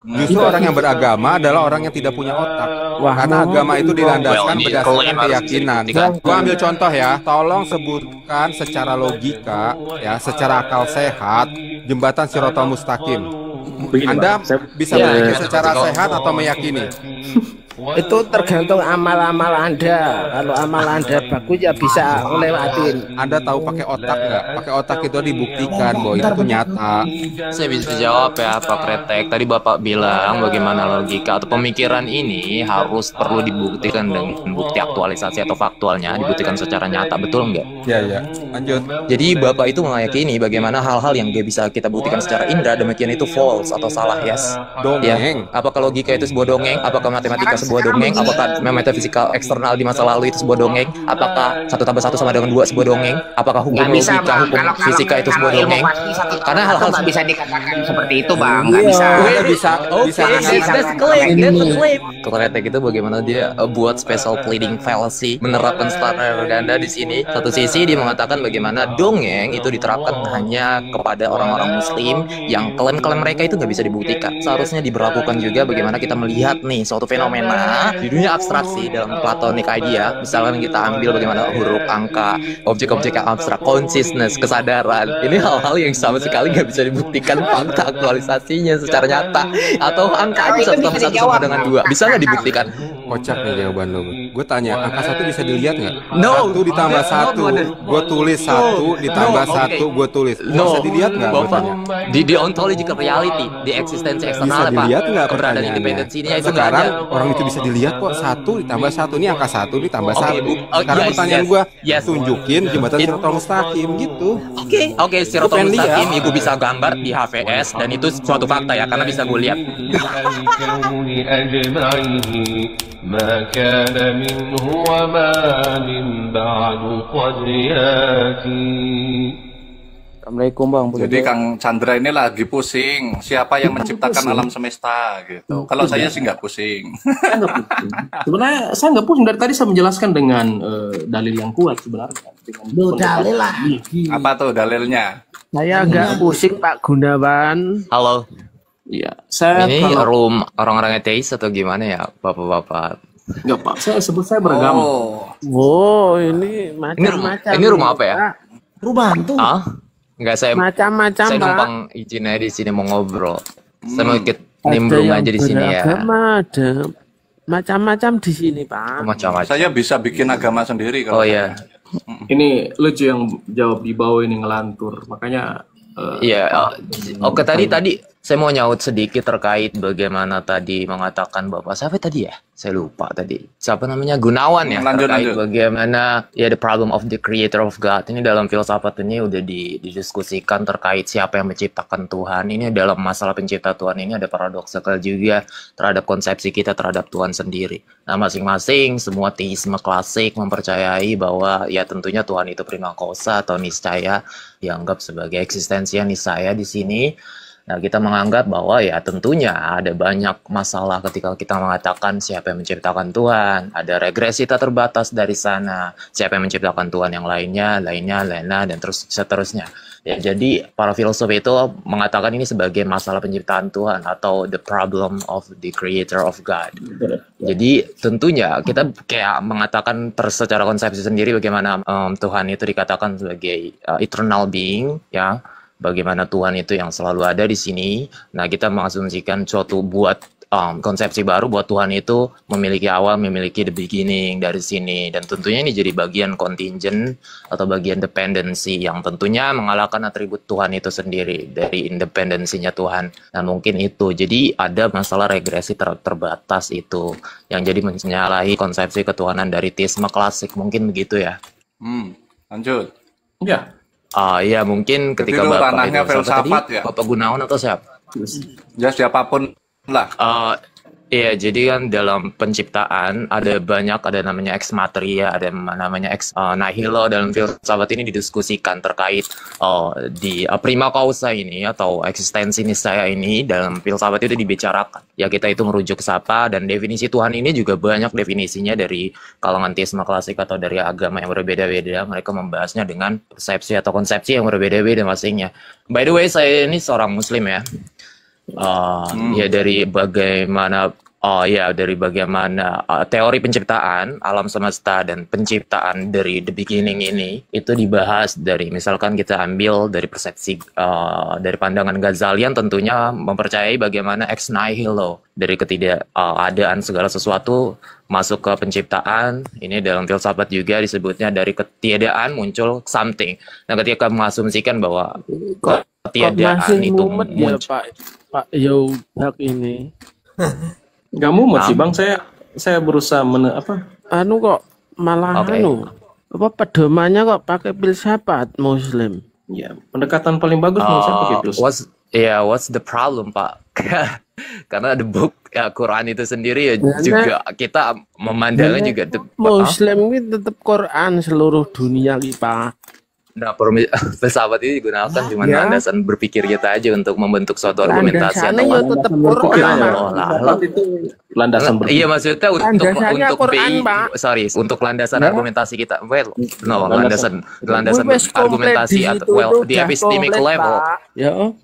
Justru orang yang beragama adalah orang yang tidak punya otak. Wah, Karena agama itu dilandaskan Well, ini berdasarkan klaim harus keyakinan. dibuktikan. Gua ambil contoh ya, tolong sebutkan secara logika, ya, secara akal sehat, jembatan Shiratal Mustaqim. Begini, Anda Bang. bisa Ya. berpikir secara sehat atau meyakini? Itu tergantung amal-amal Anda. Kalau amal Anda bagus ya bisa ngelewatin. Anda tahu pakai otak nggak? Pakai otak itu dibuktikan bahwa itu nyata. Saya bisa jawab ya Pak Kretek. Tadi Bapak bilang bagaimana logika atau pemikiran ini harus perlu dibuktikan dengan bukti aktualisasi atau faktualnya, dibuktikan secara nyata, betul nggak? Ya, ya. Lanjut. Jadi Bapak itu meyakini bagaimana hal-hal yang gak bisa kita buktikan secara indera, demikian itu false atau salah, yes? Dongeng. Ya. Apakah logika itu sebuah dongeng? Apakah matematika sebuah dongeng? Apakah metafisika eksternal di masa lalu itu sebuah dongeng? Apakah 1+1 sama dengan 2 sebuah dongeng? Apakah hukum Nggak bisa, logika, Bang. hukum fisika itu sebuah ilmu dongeng? pasti satu Karena hal-hal nggak bisa dikatakan seperti itu, Bang. Nggak Iya. bisa. Anda bisa dengan Kretek itu bagaimana dia buat special pleading fallacy, menerapkan standar ganda di sini. Satu sisi dia mengatakan bagaimana dongeng itu diterapkan hanya kepada orang-orang muslim yang klaim-klaim mereka itu nggak bisa dibuktikan. Seharusnya diberlakukan juga bagaimana kita melihat nih suatu fenomena di dunia abstraksi dalam platonic idea. Misalkan kita ambil bagaimana huruf, angka, objek-objek yang abstrak, consciousness, kesadaran. Ini hal-hal yang sama sekali nggak bisa dibuktikan fakta aktualisasinya secara nyata. Atau angka aja 1+1 sama dengan 2 bisa nggak dibuktikan? kocak nih jawaban lo. Gue tanya, angka 1 bisa dilihat nggak? No. 1 ditambah 1, gue tulis 1 ditambah 1, gue tulis. Bisa dilihat nggak? Gua Bapak, tanya. di ontological reality, di eksistensi Bisa eksternal, Pak, dilihat nggak keberadaan pertanyaannya? independensinya itu nggak Sekarang ada. orang itu bisa dilihat kok, 1 ditambah 1, ini angka 1 ditambah Oke, 1. Bu. Oh, Sekarang yes, pertanyaan yes, gue, yes. tunjukin jembatan It- Shiratal Mustaqim gitu. Oke, Shiratal pengen Mustaqim lihat. ibu bisa gambar di HVS dan itu suatu fakta ya karena bisa gue lihat. الكون أجمعه ما كان منه وما من بعد قد ياتي. Assalamualaikum Bang. Jadi Kang Chandra ini lagi pusing, siapa yang menciptakan alam semesta gitu. Kalau saya sih nggak pusing. Saya nggak pusing. Sebenarnya saya nggak pusing, dari tadi saya menjelaskan dengan dalil yang kuat sebenarnya. Dengan Duh, dalil lah. Apa tuh dalilnya? Saya agak pusing Pak Gunawan. Halo, Iya, saya ini kalau room orang-orang ateis atau gimana ya, bapak-bapak? nggak Pak, saya sebut saya beragama. Oh, Wow, ini macam-macam. Ini rumah apa ya? Rumah hantu. Ah, nggak saya Macam-macam saya Pak. numpang izin aja di sini mau ngobrol. Saya mau ikut Ada nimbrung yang aja di sini ya. beragama, ada macam-macam di sini Pak. Macam-macam. saya bisa bikin agama sendiri Oh kalau iya. Ini lucu yang jawab di bawah ini ngelantur, makanya Iya, oke tadi saya mau nyaut sedikit terkait bagaimana tadi mengatakan Bapak siapa tadi ya? Saya lupa tadi. Siapa namanya? Gunawan ya. Lanjut, terkait lanjut. bagaimana ya the problem of the creator of God. Ini dalam filsafat ini udah didiskusikan terkait siapa yang menciptakan Tuhan. Ini dalam masalah pencipta Tuhan ini ada paradoksal juga terhadap konsepsi kita terhadap Tuhan sendiri. Nah, masing-masing semua teisme klasik mempercayai bahwa ya tentunya Tuhan itu prima causa atau niscaya dianggap sebagai eksistensia niscaya di sini. Nah, kita menganggap bahwa ya tentunya ada banyak masalah ketika kita mengatakan siapa yang menciptakan Tuhan. Ada regresi tak terbatas dari sana. Siapa yang menciptakan Tuhan yang lainnya, dan terus seterusnya. Ya, jadi para filsuf itu mengatakan ini sebagai masalah penciptaan Tuhan atau the problem of the creator of God. Jadi tentunya kita kayak mengatakan secara konsepsi sendiri bagaimana Tuhan itu dikatakan sebagai eternal being, ya. Bagaimana Tuhan itu yang selalu ada di sini. Nah, kita mengasumsikan suatu buat konsepsi baru buat Tuhan itu memiliki awal, memiliki the beginning dari sini. Dan tentunya ini jadi bagian contingent atau bagian dependensi yang tentunya mengalahkan atribut Tuhan itu sendiri dari independensinya Tuhan. Nah, mungkin itu. Jadi ada masalah regresi terbatas itu yang jadi menyalahi konsepsi ketuhanan dari teisme klasik. Mungkin begitu ya. lanjut. ya Iya mungkin ketika itu Bapak ranahnya itu siapa tadi? filsafat ya? Bapak Gunawan atau siapa? Ya siapapun lah. Iya, jadi kan dalam penciptaan ada namanya ex materia, ada namanya ex nihilo. Dalam filsafat ini didiskusikan terkait di prima causa ini atau eksistensi niscaya ini dalam filsafat itu dibicarakan. Ya kita itu merujuk ke siapa dan definisi Tuhan ini juga banyak definisinya dari kalangan teisme klasik atau dari agama yang berbeda-beda. Mereka membahasnya dengan persepsi atau konsepsi yang berbeda-beda masingnya. By the way, saya ini seorang Muslim ya. Ya dari bagaimana teori penciptaan alam semesta dan penciptaan dari the beginning ini itu dibahas dari misalkan kita ambil dari persepsi dari pandangan Ghazalian tentunya mempercayai bagaimana ex nihilo dari ketidakadaan segala sesuatu masuk ke penciptaan. Ini dalam filsafat juga disebutnya dari ketiadaan muncul something. Nah, ketika mengasumsikan bahwa ketiadaan itu ya Pak Yobak ini. Nggak mumet sih Bang, saya berusaha kok malah pedomannya kok pakai filsafat Muslim. Ya, pendekatan paling bagus menurut saya pakai filsafat. What's the problem, Pak? Karena the book Quran itu sendiri juga kita memandangnya juga Muslim itu tetap Quran seluruh dunia Pak. Nah, filsafat ini digunakan cuma landasan berpikir kita aja untuk membentuk suatu argumentasi atau tetap Quran. Landasan berpikir. Iya, maksudnya untuk landasan argumentasi kita. Landasan argumentasi atau di epistemic level.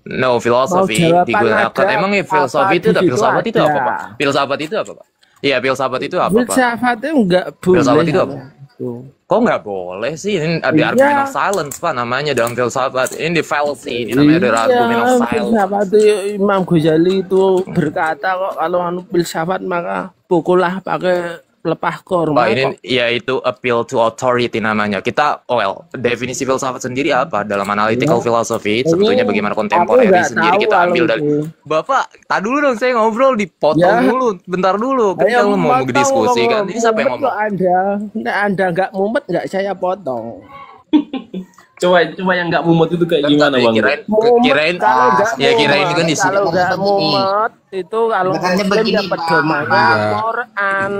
No, filosofi digunakan. Emang filsafat itu apa, Pak? Filsafat itu apa, Pak? Iya, filsafat itu apa, Pak? Filsafat itu enggak boleh. Filsafat itu apa? Kok nggak boleh sih? Ini ada argument of silence, Pak, namanya dalam filsafat. Ini di fallacy, ini namanya ada argument of silence. Filsafat itu Imam Ghazali itu berkata kok kalau filsafat maka pukullah pakai pelepah korma. Ini yaitu appeal to authority namanya. Kita, definisi filsafat sendiri apa? Dalam analytical philosophy, tentunya bagaimana kontemporer sendiri kita ambil dari... Bapak, tak dulu dong, saya ngobrol, dipotong dulu, bentar dulu. Kita mau diskusi kan. Ini siapa yang ngomong? Anda nggak mumet, nggak saya potong. Coba yang nggak mumet itu kayak gimana, Bang? Kirain kan di sini. Kalau nggak mumet itu kalau Muslim ya pedomannya Quran.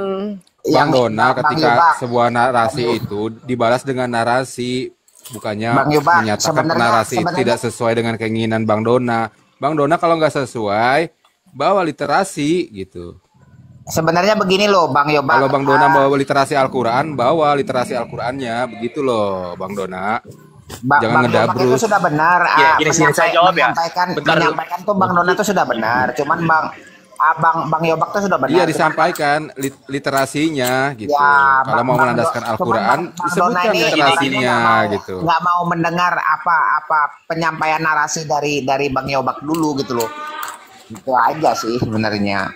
Bang Dona, ketika sebuah narasi itu dibalas dengan narasi, bukannya menyatakan narasi itu tidak sesuai dengan keinginan Bang Dona. Bang Dona kalau nggak sesuai, bawa literasi gitu. Sebenarnya begini loh Bang Yobak. Kalau Bang Dona bawa literasi Al-Quran, bawa literasi Al-Qurannya, begitu loh Bang Dona. Jangan ngedabrus. Itu sudah benar. Menyampaikan tuh Bang Dona tuh sudah benar. Cuman Bang Yobak tuh sudah benar. Iya, disampaikan literasinya gitu. Ya, kalau mau melandaskan Al-Quran, disebutkan literasinya gitu. Nggak mau mendengar apa penyampaian narasi dari Bang Yobak dulu gitu loh. Itu aja sih sebenarnya.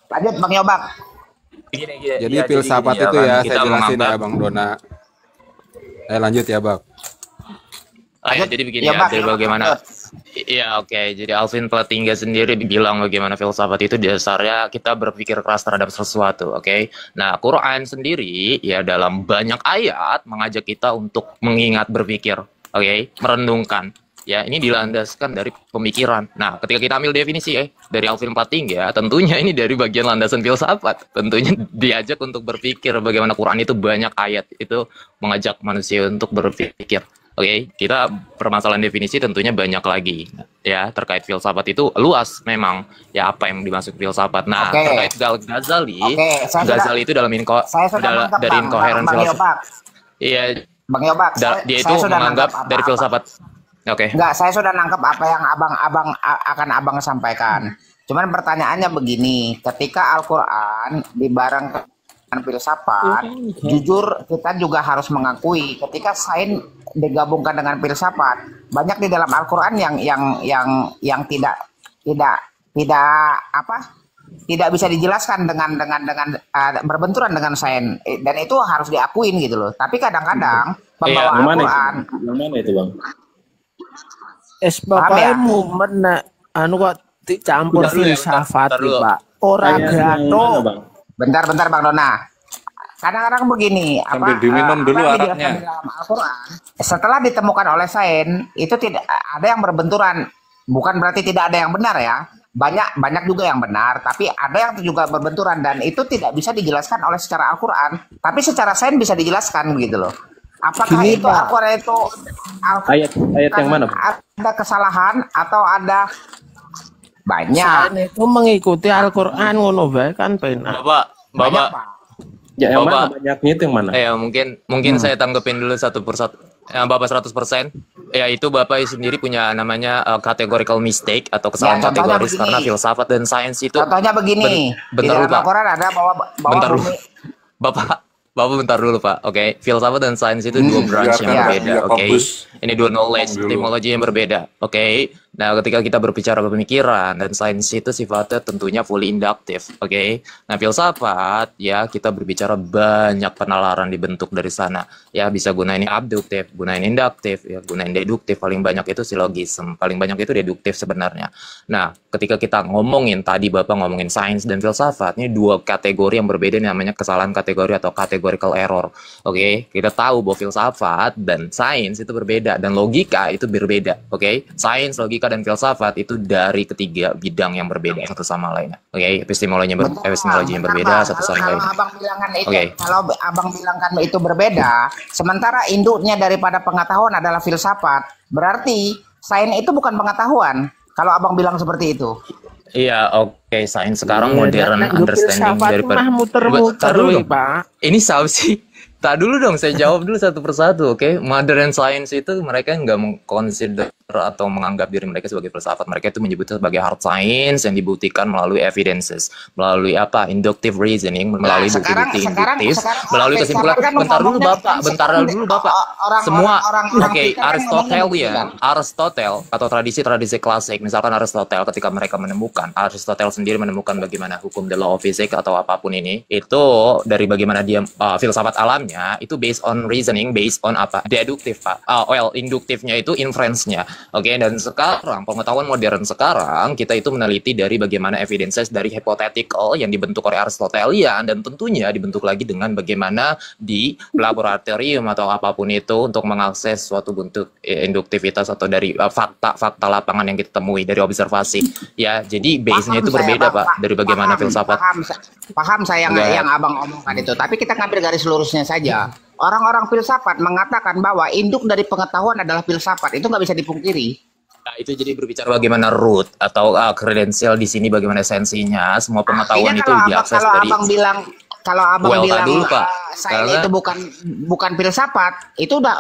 Lanjut Bang Yobak. Jadi filsafat itu ya, saya jelasin ya Bang Dona. Lanjut ya Bang. Jadi begini ya, dari bagaimana jadi Alvin Plantinga sendiri bilang bagaimana filsafat itu dasarnya kita berpikir keras terhadap sesuatu, Nah, Quran sendiri ya dalam banyak ayat mengajak kita untuk mengingat berpikir, merenungkan. Ya, ini dilandaskan dari pemikiran. Nah, ketika kita ambil definisi dari Alvin Plantinga, tentunya ini dari bagian landasan filsafat. Tentunya diajak untuk berpikir bagaimana Quran itu banyak ayat itu mengajak manusia untuk berpikir. Kita permasalahan definisi tentunya banyak lagi ya terkait filsafat itu luas memang ya apa yang dimaksud filsafat. Nah, terkait Ghazali, Ghazali itu dari incoherent filsafat. Iya, Bang Yobak, dia itu menganggap dari filsafat. Enggak, saya sudah nangkep apa yang abang sampaikan. Cuman pertanyaannya begini, ketika Al-Quran dibarengkan filsafat, jujur kita juga harus mengakui ketika sains digabungkan dengan filsafat, banyak di dalam Al-Quran yang tidak bisa dijelaskan dengan berbenturan dengan sains, dan itu harus diakuin gitu loh. Tapi kadang-kadang pembawa Al-Quran yang mana itu Bang? Pokoknya mumet kok campur filsafat Pak. Orang gato. Bentar Bang Dona. Kadang-kadang begini, diminum dulu araknya. Dalam Al-Quran, setelah ditemukan oleh sains, itu tidak ada yang berbenturan. Bukan berarti tidak ada yang benar ya. Banyak juga yang benar, tapi ada yang juga berbenturan dan itu tidak bisa dijelaskan oleh secara Al-Quran. Tapi secara sains bisa dijelaskan begitu loh. Apakah itu Al-Quran itu ayat yang mana? Ada kesalahan atau ada banyak? Sains itu mengikuti Al-Quran ngono bae kan benar. Bapak. Ya, yang mana banyaknya itu yang mana? Mungkin saya tanggepin dulu satu persatu. Bapak 100%, ya itu Bapak sendiri punya namanya categorical mistake atau kesalahan Ya, contohnya kategoris, begini. karena filsafat dan sains itu Contohnya begini, di bentar dalam dulu Pak. Al-Quran ada bahwa Bentar dulu. bumi Bapak bentar dulu Pak. Oke, filsafat dan sains itu dua branch yang biar berbeda. biar Oke, fokus. ini dua knowledge, Ngomong dulu. etimologi yang berbeda. Oke, nah ketika kita berbicara pemikiran dan sains itu sifatnya tentunya fully induktif. Oke, nah filsafat ya kita berbicara banyak penalaran dibentuk dari sana. Ya bisa gunain abduktif, gunain induktif, ya gunain deduktif. Paling banyak itu silogism, paling banyak itu deduktif sebenarnya. Nah, ketika kita ngomongin tadi Bapak ngomongin sains dan filsafat, ini dua kategori yang berbeda, namanya kesalahan kategori atau categorical error. Oke, kita tahu bahwa filsafat dan sains itu berbeda dan logika itu berbeda. Oke, sains, logika dan filsafat itu dari ketiga bidang yang berbeda satu sama lainnya. Oke, epistemologi yang berbeda satu sama kalau lainnya. abang bilangkan itu, Oke. kalau abang bilangkan itu berbeda, sementara induknya daripada pengetahuan adalah filsafat, berarti sains itu bukan pengetahuan. Kalau abang bilang seperti itu. Iya, oke, sains sekarang Iya, modern dan understanding filsafat daripada mah muter-muter, Tar dulu weh, dong. Pak. Ini siapa sih? Tak dulu dong, saya jawab dulu satu persatu, oke? Modern science itu mereka nggak mengconsider atau menganggap diri mereka sebagai filsafat. Mereka itu menyebutnya sebagai hard science yang dibuktikan melalui evidences, melalui apa? Inductive reasoning, melalui sekarang- bukti-bukti sekarang- induktif, sekarang melalui orang kesimpulan. filsafat kan Bentar dulu ngomongnya Bapak, bentar sekarang dulu Bapak. orang- Semua, orang oke, kita kan Aristotelian, ngomongnya Aristotle atau tradisi-tradisi klasik, misalkan Aristotle ketika mereka menemukan, Aristotle sendiri menemukan bagaimana hukum the law of physics atau apapun ini, itu dari bagaimana dia filsafat alamnya itu based on reasoning, based on apa? Deduktif, Pak. Induktifnya itu inference-nya. Oke, dan sekarang pengetahuan modern sekarang kita itu meneliti dari bagaimana evidences dari hypothetical yang dibentuk oleh Aristotelian dan tentunya dibentuk lagi dengan bagaimana di laboratorium atau apapun itu untuk mengakses suatu bentuk induktivitas atau dari fakta-fakta lapangan yang kita temui dari observasi. Ya, jadi base-nya itu Paham saya, berbeda, Bang. Pak, dari bagaimana Paham, filsafat. paham saya Enggak. yang abang omongkan itu. Tapi kita ngambil garis lurusnya saja. Orang-orang filsafat mengatakan bahwa induk dari pengetahuan adalah filsafat. Itu nggak bisa dipungkiri. Nah, itu jadi berbicara bagaimana root atau kredensial di sini, bagaimana esensinya. Semua pengetahuan Artinya itu diakses kalau dari abang bilang Well, bilang dulu, Pak. saya Karena- itu bukan filsafat, itu udah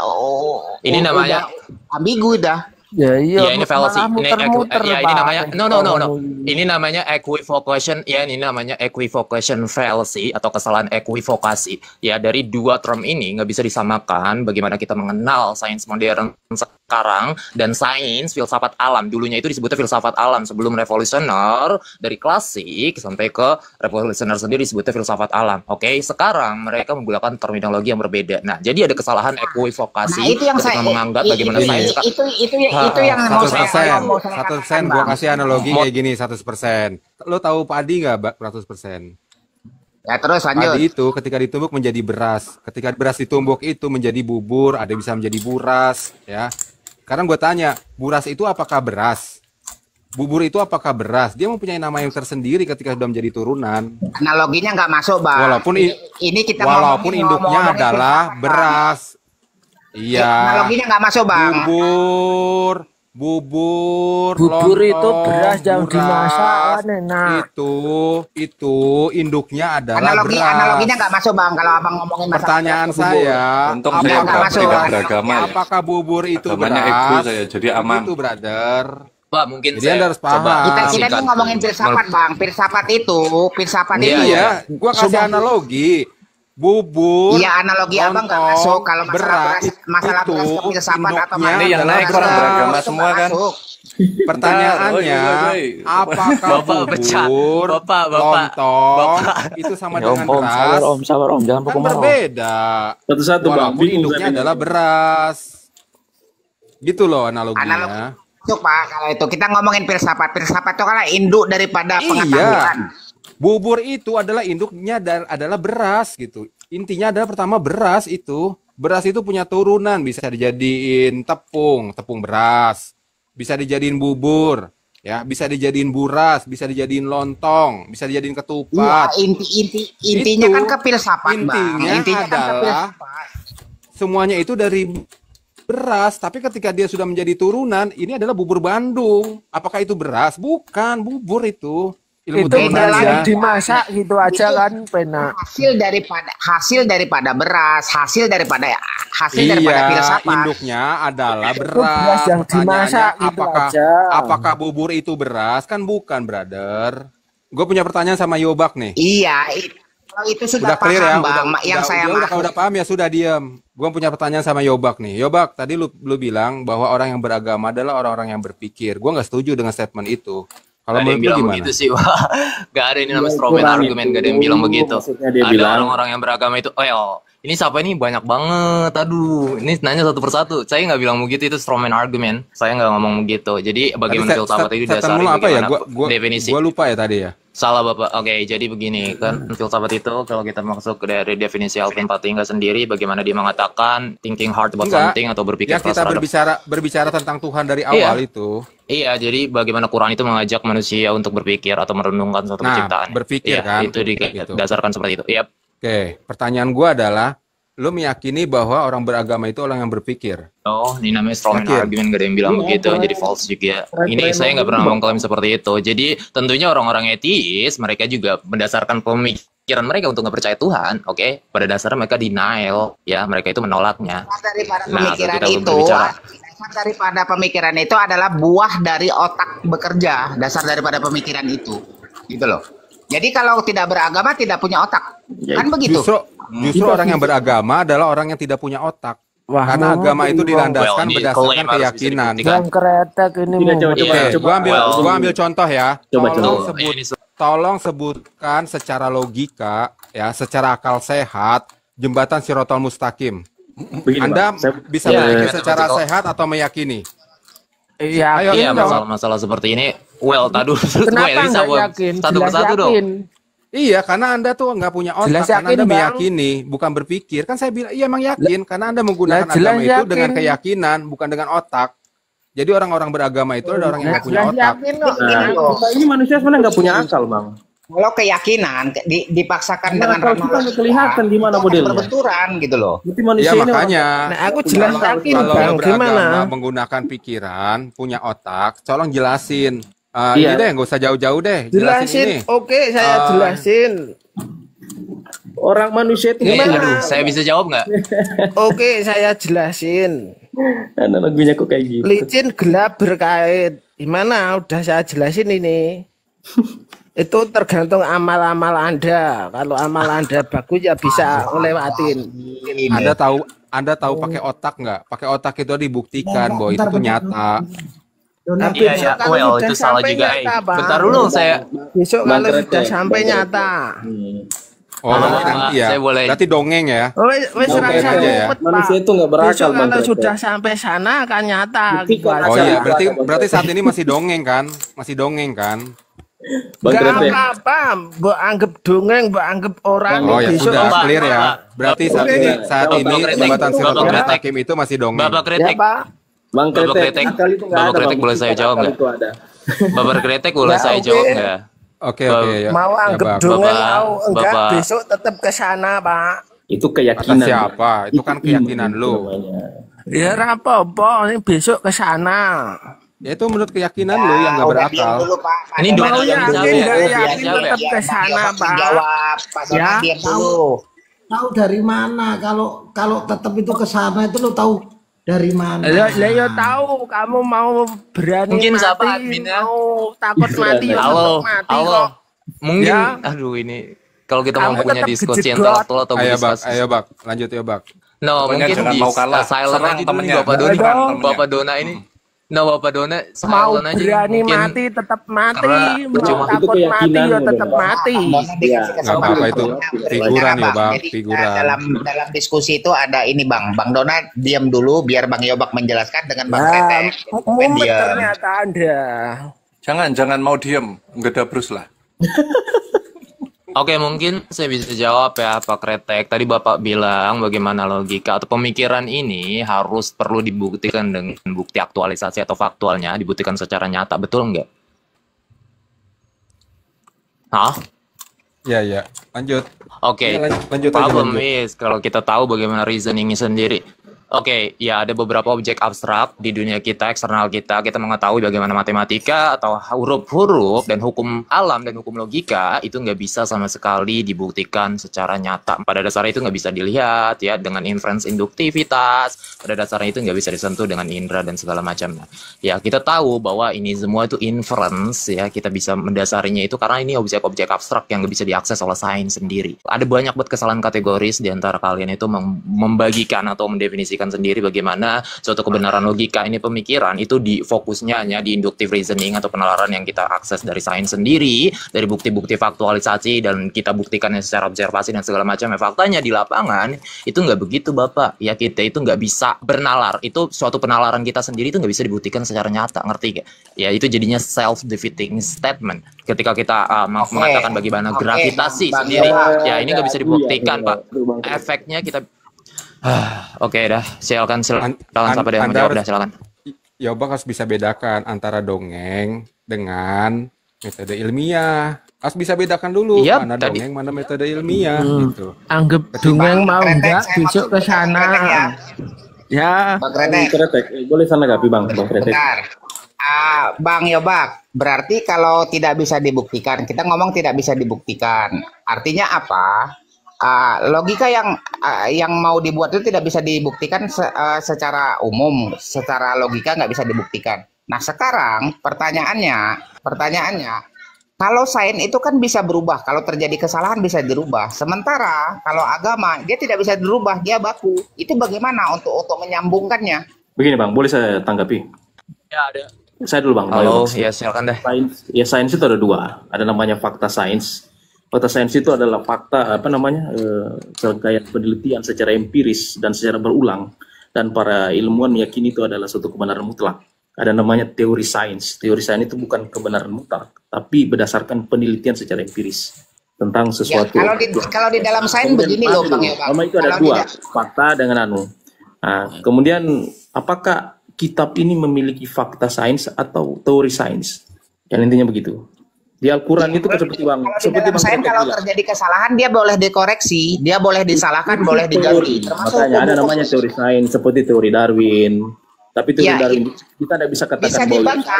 Ini namanya- udah ambigu dah. Ya iya, Ya ini fallacy. malah muter-muter, Ya ini Pak. namanya no. Ngomongin. Ini namanya equivocation. Ya ini namanya equivocation fallacy atau kesalahan equivokasi. Ya dari dua term ini nggak bisa disamakan bagaimana kita mengenal sains modern sekarang dan sains filsafat alam. Dulunya itu disebutnya filsafat alam sebelum revolusioner, dari klasik sampai ke revolusioner sendiri disebutnya filsafat alam. Oke, sekarang mereka menggunakan terminologi yang berbeda. Nah, jadi ada kesalahan equivokasi Nah, itu yang ketika saya menganggap bagaimana sains itu yang mau saya 100%, mau saya 100%, katakan, gua Bang. kasih analogi kayak gini 100%. Lo tahu padi nggak, Mbak? 100%. Ya terus lanjut. Padi itu ketika ditumbuk menjadi beras. Ketika beras ditumbuk itu menjadi bubur, ada yang bisa menjadi buras, ya. Sekarang gue tanya, buras itu apakah beras? Bubur itu apakah beras? Dia mempunyai nama yang tersendiri ketika sudah menjadi turunan. Analoginya nggak masuk, Bang. Walaupun ini kita walaupun induknya ngomongin adalah filsafat, Bang. beras. Iya. Analoginya nggak masuk, Bang. Bubur Bubur itu lontong, beras yang buras, dimasak kan enak. itu induknya adalah beras. Analoginya nggak masuk, Bang. Kalau abang ngomongin masalah Pertanyaan bubur. saya, Untung saya nggak masuk, tidak Bang. beragama ya. apakah bubur itu Agamanya beras? ego saya, jadi aman. Itu, brother. Pak, mungkin Jadi Anda harus paham. Kita ini singkat. ngomongin filsafat, Bang. Filsafat itu Iya, Iya, gua kasih analogi. Bubur. Iya, analogi abang nggak lontong, masuk. Kalau masalah beras ke itu filsafat atau induknya Ini yang adalah naik orang beras. beragama semua kan? Pertanyaannya, Bentar, oi. apakah Bapak pecah. bubur, Bapak. lontong itu sama Ya, dengan Om, beras? sabar Om, jangan Kan pukul Om. berbeda. Satu-satu, Bang. Walaupun Bingung induknya saya adalah beras. Gitu loh analoginya. Masuk, Pak. Kalau itu kita ngomongin filsafat. Filsafat itu kan induk daripada Iya. pengetahuan. Bubur itu adalah induknya adalah beras gitu. Intinya adalah pertama beras itu. Beras itu punya turunan, bisa dijadiin tepung beras. Bisa dijadiin bubur, ya, bisa dijadiin buras, bisa dijadiin lontong, bisa dijadiin Iya, ketupat. intinya Itu, kan ke filsafat, Bang. intinya Intinya kan ke adalah filsafat. semuanya itu dari beras, tapi ketika dia sudah menjadi turunan, ini adalah bubur Bandung. Apakah itu beras? Bukan, bubur itu. ilmu Itu teologi beras ya. yang dimasak gitu aja Itu kan pena. hasil daripada beras, hasil daripada Iya, filsafat. induknya adalah beras beras. yang Pertanyaannya dimasak gitu aja. apakah bubur itu beras? Kan bukan, brother. Gue punya pertanyaan sama Yobak nih. Iya, kalau itu sudah Udah clear ya? paham, Bang. Yang saya kalau udah paham ya sudah diam. Gue punya pertanyaan sama Yobak nih. Yobak, tadi lu bilang bahwa orang yang beragama adalah orang-orang yang berpikir. Gue nggak setuju dengan statement itu. Kalau Gak ada yang menurut lu bilang gimana? begitu sih. Wah, gak ada ini namanya strawman kurang argument, gak ada yang itu. bilang begitu. Maksudnya dia Ada bilang- orang-orang yang beragama itu, ini siapa ini banyak banget, aduh, ini nanya satu persatu. Saya nggak bilang begitu, itu strawman argument. Saya nggak ngomong begitu. Jadi bagaimana filsafat itu Statement dasarnya lu apa ya? bagaimana definisi. Gua lupa ya tadi ya. Salah Bapak. Oke, jadi begini kan filsafat itu kalau kita masuk ke dari definisi Alvin Patinga sendiri, bagaimana dia mengatakan thinking hard about Enggak. something atau berpikir Ya keras kita terhadap. berbicara tentang Tuhan dari awal itu. Iya, jadi bagaimana Quran itu mengajak manusia untuk berpikir atau merenungkan suatu Nah, penciptaan. berpikir Iya, kan, itu gitu. didasarkan seperti itu. Iya. Oke, pertanyaan gua adalah, lu meyakini bahwa orang beragama itu orang yang berpikir? Oh, ini namanya strawman Yakin? argument, gak ada yang bilang Iya, begitu, keren. jadi false juga. Keren, Ini keren saya nggak pernah banget. mengklaim seperti itu. Jadi tentunya orang-orang etis, mereka juga berdasarkan pemikiran mereka untuk nggak percaya Tuhan, oke? Pada dasarnya mereka denial, ya, mereka itu menolaknya. Daripada Nah, pemikiran kita itu, berbicara. dasar daripada pemikiran itu adalah buah dari otak bekerja. Dasar daripada pemikiran itu, gitu loh. Jadi kalau tidak beragama tidak punya otak, Ya, kan begitu. Justru orang yang beragama adalah orang yang tidak punya otak. Wah, Karena agama itu dilandaskan Well, ini berdasarkan klaim harus bisa keyakinan. dibuktikan. Yang kretek ini Tidak, mau. coba, Iya, Oke, coba. gua ambil contoh ya. Coba, Tolong coba. tolong sebutkan secara logika ya, secara akal sehat jembatan Shirotol Mustaqim. Begini, Anda Bang. Saya- bisa Iya, berpikir gimana, secara Mas? sehat atau meyakini? Iya, Ayo, Iya, dong. masalah-masalah seperti ini. Well, tadu Kenapa bisa nggak buat yakin? satu Jelas persatu dong. yakin. Iya, karena Anda tuh nggak punya otak, Jelas karena yakin, Anda Bang. meyakini, bukan berpikir. Kan saya bilang, iya emang yakin, karena Anda menggunakan Lah, jelas agama itu dengan yakin. keyakinan, bukan dengan otak. Jadi orang-orang beragama itu adalah orang yang nggak punya Jelas otak. yakin kok. Nah, kita ini manusia sebenarnya nggak punya akal, Bang. Kalau keyakinan dipaksakan Karena dengan akal kita nggak kelihatan gimana itu akan modelnya. berbenturan gitu loh. Berarti manusia Iya ini makanya. Nah, aku jelas yakin, Kalau Bang. lo beragama Gimana? menggunakan pikiran, punya otak, tolong jelasin. Iya. Ini deh, nggak usah jauh-jauh deh. Jelasin Jelasin. ini. Oke, saya jelasin. orang manusia itu Gimana? Aduh, saya bisa jawab nggak? Oke, saya jelasin. Karena lagunya kok kayak gitu. Licin, gelap, berkait. Gimana? Udah saya jelasin ini. Itu tergantung amal-amal Anda. Kalau amal Anda bagus ya bisa ngelewatin. Anda tahu pakai otak nggak? Pakai otak itu dibuktikan bahwa itu tuh nyata. Nah, Iya, besok iya. kalau Well, sudah itu salah sampai juga. nyata, Bang. Bentar dulu, saya Besok Bang kalau Kretek, sudah sampai Bang Kretek. nyata. Oh, Pak, iya. saya boleh. Berarti dongeng ya. Wes Bang rasa Kretek aja ya. ngumpet, Pak. Manusia itu nggak berakal, Besok Bang kalau Kretek. sudah sampai sana akan nyata. Buktikan Gitu aja. Oh aja. iya, Bang berarti Kretek. saat ini masih dongeng kan? Masih dongeng kan? Bang Gak Kretek. apa-apa, mbok anggap dongeng, mbok anggap orang. Oh ya besok sudah Pak, clear ya. Pak. Berarti saat Oke. ini jembatan Bapak Shirotol Kretek. Mustaqim itu masih dongeng. Bapak Ya, Kretek, Pak. Bang Bapak Kretek, Kretek. akal itu nggak Bapak ada. Kretek, Bang. boleh saya Buktikan jawab akal nggak? itu ada. Bapak Kretek boleh Ya, saya oke. jawab nggak? Oke Bapak- ya. Mau anggap Bang. dongeng, Bapak- mau enggak, Bapak- besok tetap ke sana, Pak. Itu Kata keyakinan. siapa? Itu kan keyakinan iman lu. namanya. Ya apa-apa, ini besok ke sana. Ya itu menurut keyakinan lu yang nggak Udah diam berakal. dulu, Pak. Ini Pak dona Donat dari diam siapa dulu. ya? Nggak Dari yakin siapa ya? tetap ke sana, Bang Pak. Jawab. Pak Donat Ya. diam dulu. Tahu dari mana kalau tetap itu ke sana itu lo tahu dari mana? Ya tahu kamu mau berani Mungkin mati, siapa adminnya? mau takut mati, ya Halo, tetap mati halo. kok. Mungkin, Ya. aduh ini kalau kita Kamu mau punya tetap diskusi kejedot. intelektual atau Ayo bak, berdiskusi. ayo bak, lanjut ya bak. No, Pokoknya mungkin jangan di mau kalah. silent Serang aja dulu nih temennya. Bapak Dona. Serang temennya. Bapak Dona ini. No, Bapak Dona Mau silent aja. berani Mungkin mati tetap mati, Karena mau cuma- takut itu mati keyakinan, ya Bang. tetap mati. Donat dikasih Iya. kesempatan. Nggak apa-apa, itu Berbicara, figuran ya, Bang, Jadi figuran. dalam diskusi itu ada ini Bang. Bang Donat diam dulu biar Bang Yobak menjelaskan dengan Bang Kretek. Mumet Diam. ternyata Anda. Jangan mau diem, ngedabrus lah. Oke, mungkin saya bisa jawab ya Pak Kretek. Tadi Bapak bilang bagaimana logika atau pemikiran ini harus perlu dibuktikan dengan bukti aktualisasi atau faktualnya, dibuktikan secara nyata, betul nggak? Hah? Ya ya, lanjut. Oke, Ya, lanjut aja, problem lanjut. is kalau kita tahu bagaimana reasoningnya sendiri. Oke, ya ada beberapa objek abstrak di dunia kita, eksternal kita. Kita mengetahui bagaimana matematika atau huruf-huruf dan hukum alam dan hukum logika itu nggak bisa sama sekali dibuktikan secara nyata. Pada dasarnya itu nggak bisa dilihat ya dengan inference induktivitas. Pada dasarnya itu nggak bisa disentuh dengan indera dan segala macamnya. Ya kita tahu bahwa ini semua itu inference ya. Kita bisa mendasarinya itu karena ini objek-objek abstrak yang nggak bisa diakses oleh sains sendiri. Ada banyak buat kesalahan kategoris di antara kalian itu membagikan atau mendefinisikan sendiri bagaimana suatu kebenaran logika ini pemikiran itu fokusnya hanya di inductive reasoning atau penalaran yang kita akses dari sains sendiri, dari bukti-bukti faktualisasi dan kita buktikannya secara observasi dan segala macam. Faktanya di lapangan itu nggak begitu Bapak ya, kita itu nggak bisa bernalar, itu suatu penalaran kita sendiri itu nggak bisa dibuktikan secara nyata, ngerti gak? Ya itu jadinya self-defeating statement ketika kita mengatakan bagaimana gravitasi sendiri ya ini nggak bisa dibuktikan Pak, efeknya kita Oke dah, silakan sampai dia menjawab dah, silakan. Ya Bang harus bisa bedakan antara dongeng dengan metode ilmiah. Harus bisa bedakan dulu mana dongeng, mana metode ilmiah gitu. Anggap dongeng mau enggak besok ke sana. Ya. Bang Kretek. Boleh sana gak Bang Kretek? Bang Yobak, berarti kalau tidak bisa dibuktikan, kita ngomong tidak bisa dibuktikan. Artinya apa? Logika yang mau dibuat itu tidak bisa dibuktikan secara umum, secara logika nggak bisa dibuktikan. Nah sekarang pertanyaannya, kalau sains itu kan bisa berubah, kalau terjadi kesalahan bisa dirubah. Sementara kalau agama dia tidak bisa dirubah, dia baku. Itu bagaimana untuk menyambungkannya? Begini Bang, boleh saya tanggapi? Ya ada. Saya dulu Bang. Halo, ya silakan deh. Sains itu ada dua, ada namanya fakta sains. Fakta sains itu adalah fakta serangkaian penelitian secara empiris dan secara berulang, dan para ilmuwan meyakini itu adalah suatu kebenaran mutlak. Ada namanya teori sains. Teori sains itu bukan kebenaran mutlak, tapi berdasarkan penelitian secara empiris tentang sesuatu. Ya, kalau di dalam sains begini loh Bang ya Bang. Itu ada dua, fakta dengan anu. Nah, kemudian apakah kitab ini memiliki fakta sains atau teori sains? Yang intinya begitu. Di Al-Quran itu seperti Bang. Kalau terjadi kesalahan dia boleh dikoreksi, dia boleh disalahkan, boleh diganti. Makanya ada namanya teori sains seperti teori Darwin. Tapi teori Darwin kita tidak bisa katakan bisa dibantah,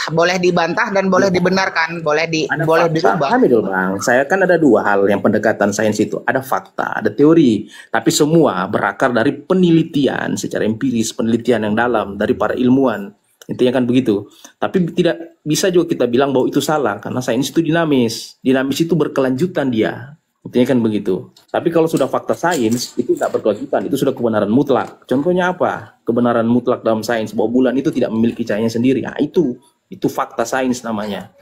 boleh dibantah dan boleh dibenarkan, boleh dirubah. Bang. Saya kan ada dua hal yang pendekatan sains itu, ada fakta, ada teori. Tapi semua berakar dari penelitian secara empiris, penelitian yang dalam dari para ilmuwan. Intinya kan begitu. Tapi tidak bisa juga kita bilang bahwa itu salah, karena sains itu dinamis. Dinamis itu berkelanjutan dia. Intinya kan begitu. Tapi kalau sudah fakta sains, itu tidak berkelanjutan. Itu sudah kebenaran mutlak. Contohnya apa? Kebenaran mutlak dalam sains, bahwa bulan itu tidak memiliki cahayanya sendiri. Nah, itu fakta sains namanya.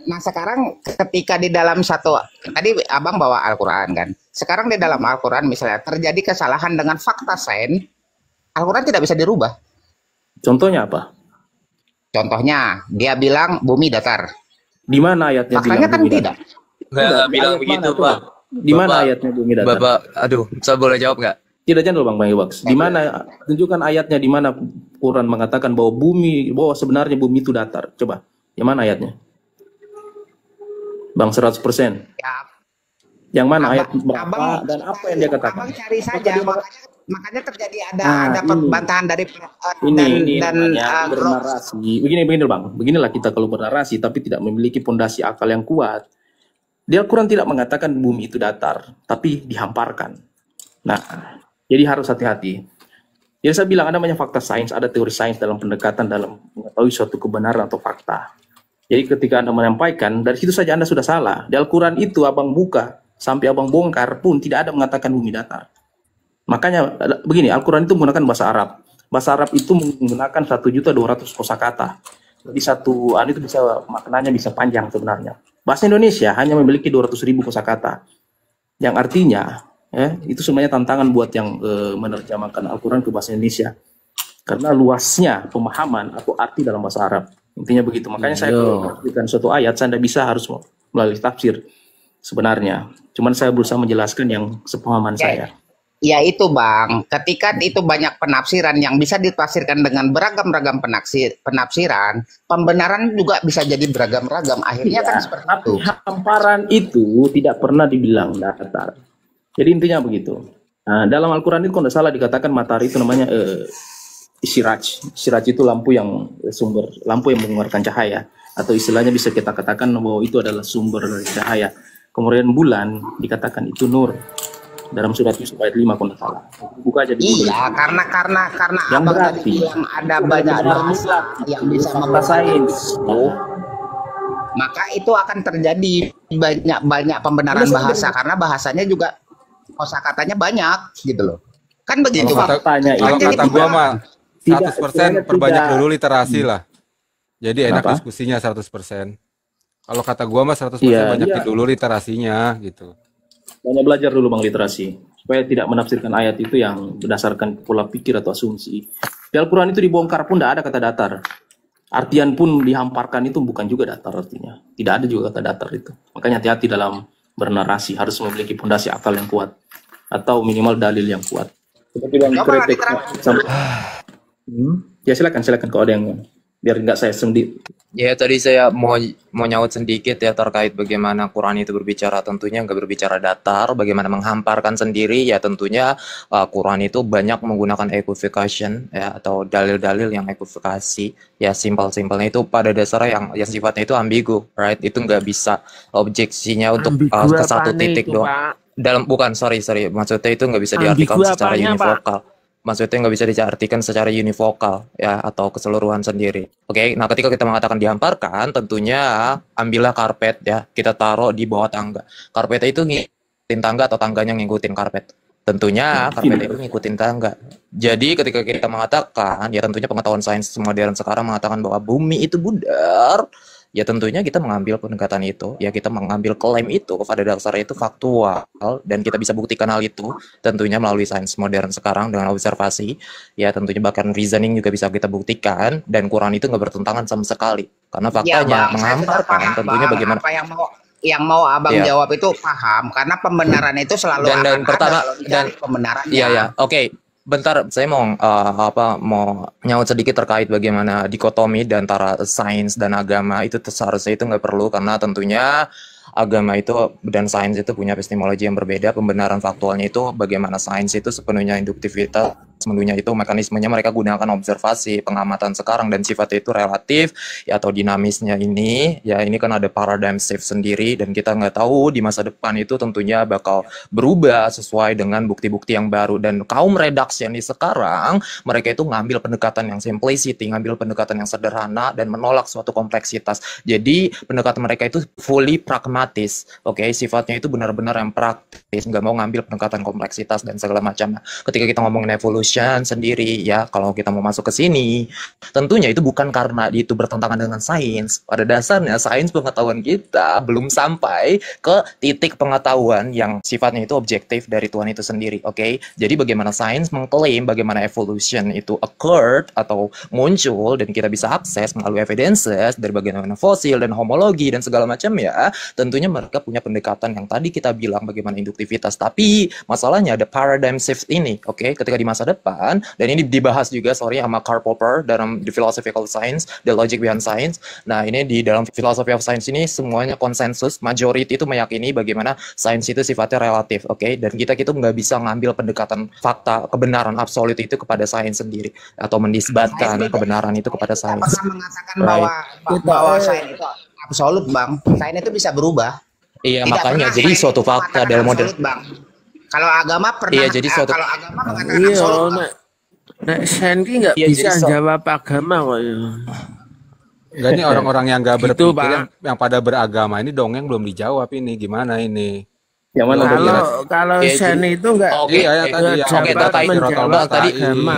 Nah sekarang ketika di dalam tadi Abang bawa Al-Quran kan. Sekarang di dalam Al-Quran misalnya terjadi kesalahan dengan fakta sains, Al-Quran tidak bisa dirubah. Contohnya apa? Contohnya, dia bilang bumi datar. Di mana ayatnya? Faktanya kan tidak. Nggak bilang begitu, Pak. Di mana ayatnya bumi datar? Bapak, aduh, saya boleh jawab nggak? Tidak jangan Bang Yobaks. Di mana? Tunjukkan ayatnya di mana Quran mengatakan bahwa sebenarnya bumi itu datar. Coba, di mana ayatnya? Bang 100%. Ya. Yang mana ayat berapa dan apa yang dia katakan? Abang cari saja. Makanya terjadi ada perbantahan dari ini bernarasi. Begini Bang. Beginilah kita kalau bernarasi tapi tidak memiliki pondasi akal yang kuat. Di Al-Quran tidak mengatakan bumi itu datar, tapi dihamparkan. Nah, jadi harus hati-hati. Jadi saya bilang ada namanya fakta sains, ada teori sains dalam pendekatan dalam mengetahui suatu kebenaran atau fakta. Jadi ketika Anda menyampaikan, dari situ saja Anda sudah salah. Di Al-Quran itu Abang buka, sampai Abang bongkar pun tidak ada mengatakan bumi datar. Makanya begini, Al-Quran itu menggunakan bahasa Arab. Bahasa Arab itu menggunakan 1.200.000 kosakata. Jadi itu bisa maknanya bisa panjang sebenarnya. Bahasa Indonesia hanya memiliki 200.000 kosakata. Yang artinya, itu sebenarnya tantangan buat yang menerjemahkan Al-Quran ke bahasa Indonesia. Karena luasnya pemahaman atau arti dalam bahasa Arab. Intinya begitu. Makanya saya mengartikan suatu ayat, saya tidak bisa harus melalui tafsir sebenarnya. Cuman saya berusaha menjelaskan yang sepemahaman saya. Ya itu Bang, ketika itu banyak penafsiran yang bisa ditafsirkan dengan beragam-ragam penafsiran, pembenaran juga bisa jadi beragam-ragam. Akhirnya kan seperti itu. Hamparan itu tidak pernah dibilang datar. Jadi intinya begitu. Nah, dalam Al-Quran itu kalau tidak salah dikatakan matahari itu namanya Siraj. Siraj itu lampu yang mengeluarkan cahaya, atau istilahnya bisa kita katakan bahwa itu adalah sumber dari cahaya. Kemudian bulan dikatakan itu nur dalam surat Yusuf ayat 5 kalau tidak salah. Buka aja di Iya, karena yang abang berarti tadi bilang ada banyak bahasa yang bisa kata sains. maka itu akan terjadi banyak pembenaran bahasa karena bahasanya juga kosakatanya banyak gitu loh. Kan begitu, Bang. Kalau kata gua mah 100% perbanyak dulu literasi lah. Jadi enak Kenapa? diskusinya 100%. Kalau kata gua mah 100% Iya, banyakin dulu literasinya gitu. Banyak belajar dulu Bang literasi supaya tidak menafsirkan ayat itu yang berdasarkan pola pikir atau asumsi. Di Al-Quran itu dibongkar pun tidak ada kata datar. Artian pun dihamparkan itu bukan juga datar artinya. Tidak ada juga kata datar itu. Makanya hati-hati dalam bernarasi, harus memiliki fondasi akal yang kuat atau minimal dalil yang kuat. Seperti Bang kritik. Ya silakan kalau ada yang biar nggak saya sendiri. Ya tadi saya mau nyaut sedikit ya terkait bagaimana Quran itu berbicara, tentunya nggak berbicara datar, bagaimana menghamparkan sendiri ya tentunya Quran itu banyak menggunakan equivocation ya atau dalil-dalil yang equivocation ya simpel-simpelnya itu pada dasarnya yang sifatnya itu ambigu, right? Itu nggak bisa objeksinya untuk ke satu titik doang. Bukan sorry maksudnya itu nggak bisa diartikan secara univokal. Maksudnya nggak bisa diartikan secara univokal ya atau keseluruhan sendiri. Oke, nah ketika kita mengatakan dihamparkan, tentunya ambillah karpet ya, kita taruh di bawah tangga. Karpetnya itu ngikutin tangga atau tangganya ngikutin karpet. Tentunya karpet itu ngikutin tangga. Jadi ketika kita mengatakan, ya tentunya pengetahuan sains modern sekarang mengatakan bahwa bumi itu bundar, ya tentunya kita mengambil pendekatan itu, ya kita mengambil klaim itu pada dasarnya itu faktual, dan kita bisa buktikan hal itu tentunya melalui sains modern sekarang dengan observasi, ya tentunya bahkan reasoning juga bisa kita buktikan, dan Quran itu nggak bertentangan sama sekali, karena faktanya Ya, Bang, menghamparkan tentunya Bang, bagaimana apa yang mau abang jawab itu paham, karena pembenaran itu selalu dan akan pertama ada kalau dicari pembenarannya. iya oke. Bentar, saya mau nyaut sedikit terkait bagaimana dikotomi antara sains dan agama itu seharusnya itu nggak perlu, karena tentunya agama itu dan sains itu punya epistemologi yang berbeda. Pembenaran faktualnya itu bagaimana sains itu sepenuhnya induktivitas, sepenuhnya itu mekanismenya mereka gunakan observasi, pengamatan sekarang, dan sifatnya itu relatif ya atau dinamisnya ini ya ini kan ada paradigm shift sendiri, dan kita nggak tahu di masa depan itu tentunya bakal berubah sesuai dengan bukti-bukti yang baru. Dan kaum redaksionis sekarang mereka itu ngambil pendekatan yang simplicity, ngambil pendekatan yang sederhana dan menolak suatu kompleksitas. Jadi pendekatan mereka itu fully pragmatis, oke, sifatnya itu benar-benar yang praktis, nggak mau ngambil pendekatan kompleksitas dan segala macam. Ketika kita ngomongin evolution sendiri ya, kalau kita mau masuk ke sini, tentunya itu bukan karena itu bertentangan dengan sains. Pada dasarnya sains pengetahuan kita belum sampai ke titik pengetahuan yang sifatnya itu objektif dari Tuhan itu sendiri, oke? Jadi bagaimana sains mengklaim bagaimana evolution itu occurred atau muncul, dan kita bisa akses melalui evidences dari bagaimana fosil dan homologi dan segala macam ya, tentunya mereka punya pendekatan yang tadi kita bilang bagaimana induktivitas. Tapi masalahnya ada paradigm shift ini, oke? Ketika di masa depan, dan ini dibahas juga sama Karl Popper dalam The Philosophical Science, The Logic Behind Science. Nah ini di dalam Philosophy of Science ini semuanya konsensus, majority itu meyakini bagaimana sains itu sifatnya relatif, oke? Dan kita nggak bisa ngambil pendekatan fakta, kebenaran absolut itu kepada sains sendiri, atau mendisbatkan kebenaran itu kepada sains. Pernah mengatakan bahwa sains itu absolut, Bang. Sains itu bisa berubah. Iya, Tidak makanya pernah jadi sains suatu itu fakta mengatakan dalam model. absolut, Bang. Kalau agama pernah, Iya, jadi suatu. kalau agama mengatakan absolut, Bang. Nek Senki nggak Iya, bisa jadi jawab agama kok ya. Enggak, ini orang-orang yang nggak Gitu, berpikir Pak. yang pada beragama ini dongeng belum dijawab ini gimana ini. Yang mana Belum Bang? Kalau Iya, Sen itu nggak Oke, Iya ya tadi ya oke, terkait menjawab tadi agama.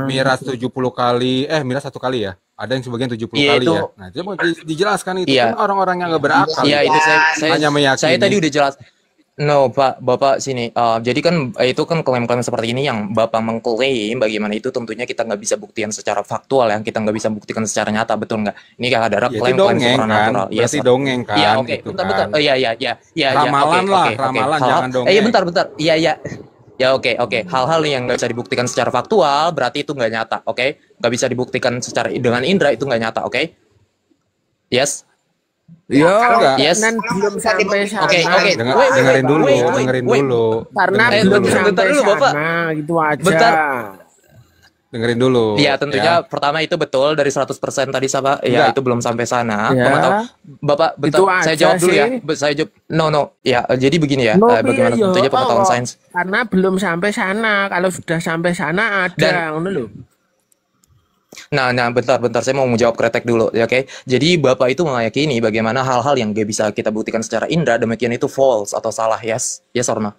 miras 70 kali miras 1 kali ya. Ada yang sebagian 70 Iya, kali itu. ya. Nah, itu mau dijelaskan itu Iya. kan orang-orang yang nggak berakal. Iya, itu hanya meyakini. saya tadi udah jelas. No, Pak, Bapak sini. Jadi kan itu kan klaim-klaim seperti ini yang Bapak mengklaim bagaimana itu tentunya kita nggak bisa buktikan secara faktual, yang kita nggak bisa buktikan secara nyata, betul nggak? Ini kan ada Ya, itu klaim-klaim dongeng kan. supernatural. Berarti dongeng kan. Iya, oke. gitu Bentar, kan. bentar. Iya. Ramalan oke, lah, oke. ramalan, Hal- jangan dongeng. Iya, bentar. Iya. Ya, oke. Hal-hal yang nggak bisa dibuktikan secara faktual berarti itu nggak nyata, oke? Nggak bisa dibuktikan secara dengan indera itu nggak nyata, oke? Yes. Yo, enggak. Yes. kan belum sampai sana. Oke. Dengerin dulu, dengerin dulu. Karena Dengerin belum dulu. sampai Bentar dulu, Bapak. sana, gitu aja. Bentar. Dengerin dulu. Iya, tentunya ya. pertama itu betul dari 100% tadi sama ya Enggak. itu belum sampai sana. Ya. Bapak tahu. Bapak bentar, Itu saya aja jawab dulu ya. sih. Saya jawab. No. Ya, jadi begini ya. No, Bagaimana iya, tentunya pengetahuan oh, sains. Karena belum sampai sana. Kalau sudah sampai sana ada, ngono lho. Nah, bentar, saya mau menjawab kretek dulu, ya, oke? Jadi Bapak itu meyakini bagaimana hal-hal yang gak bisa kita buktikan secara indera, demikian itu false atau salah, yes or no?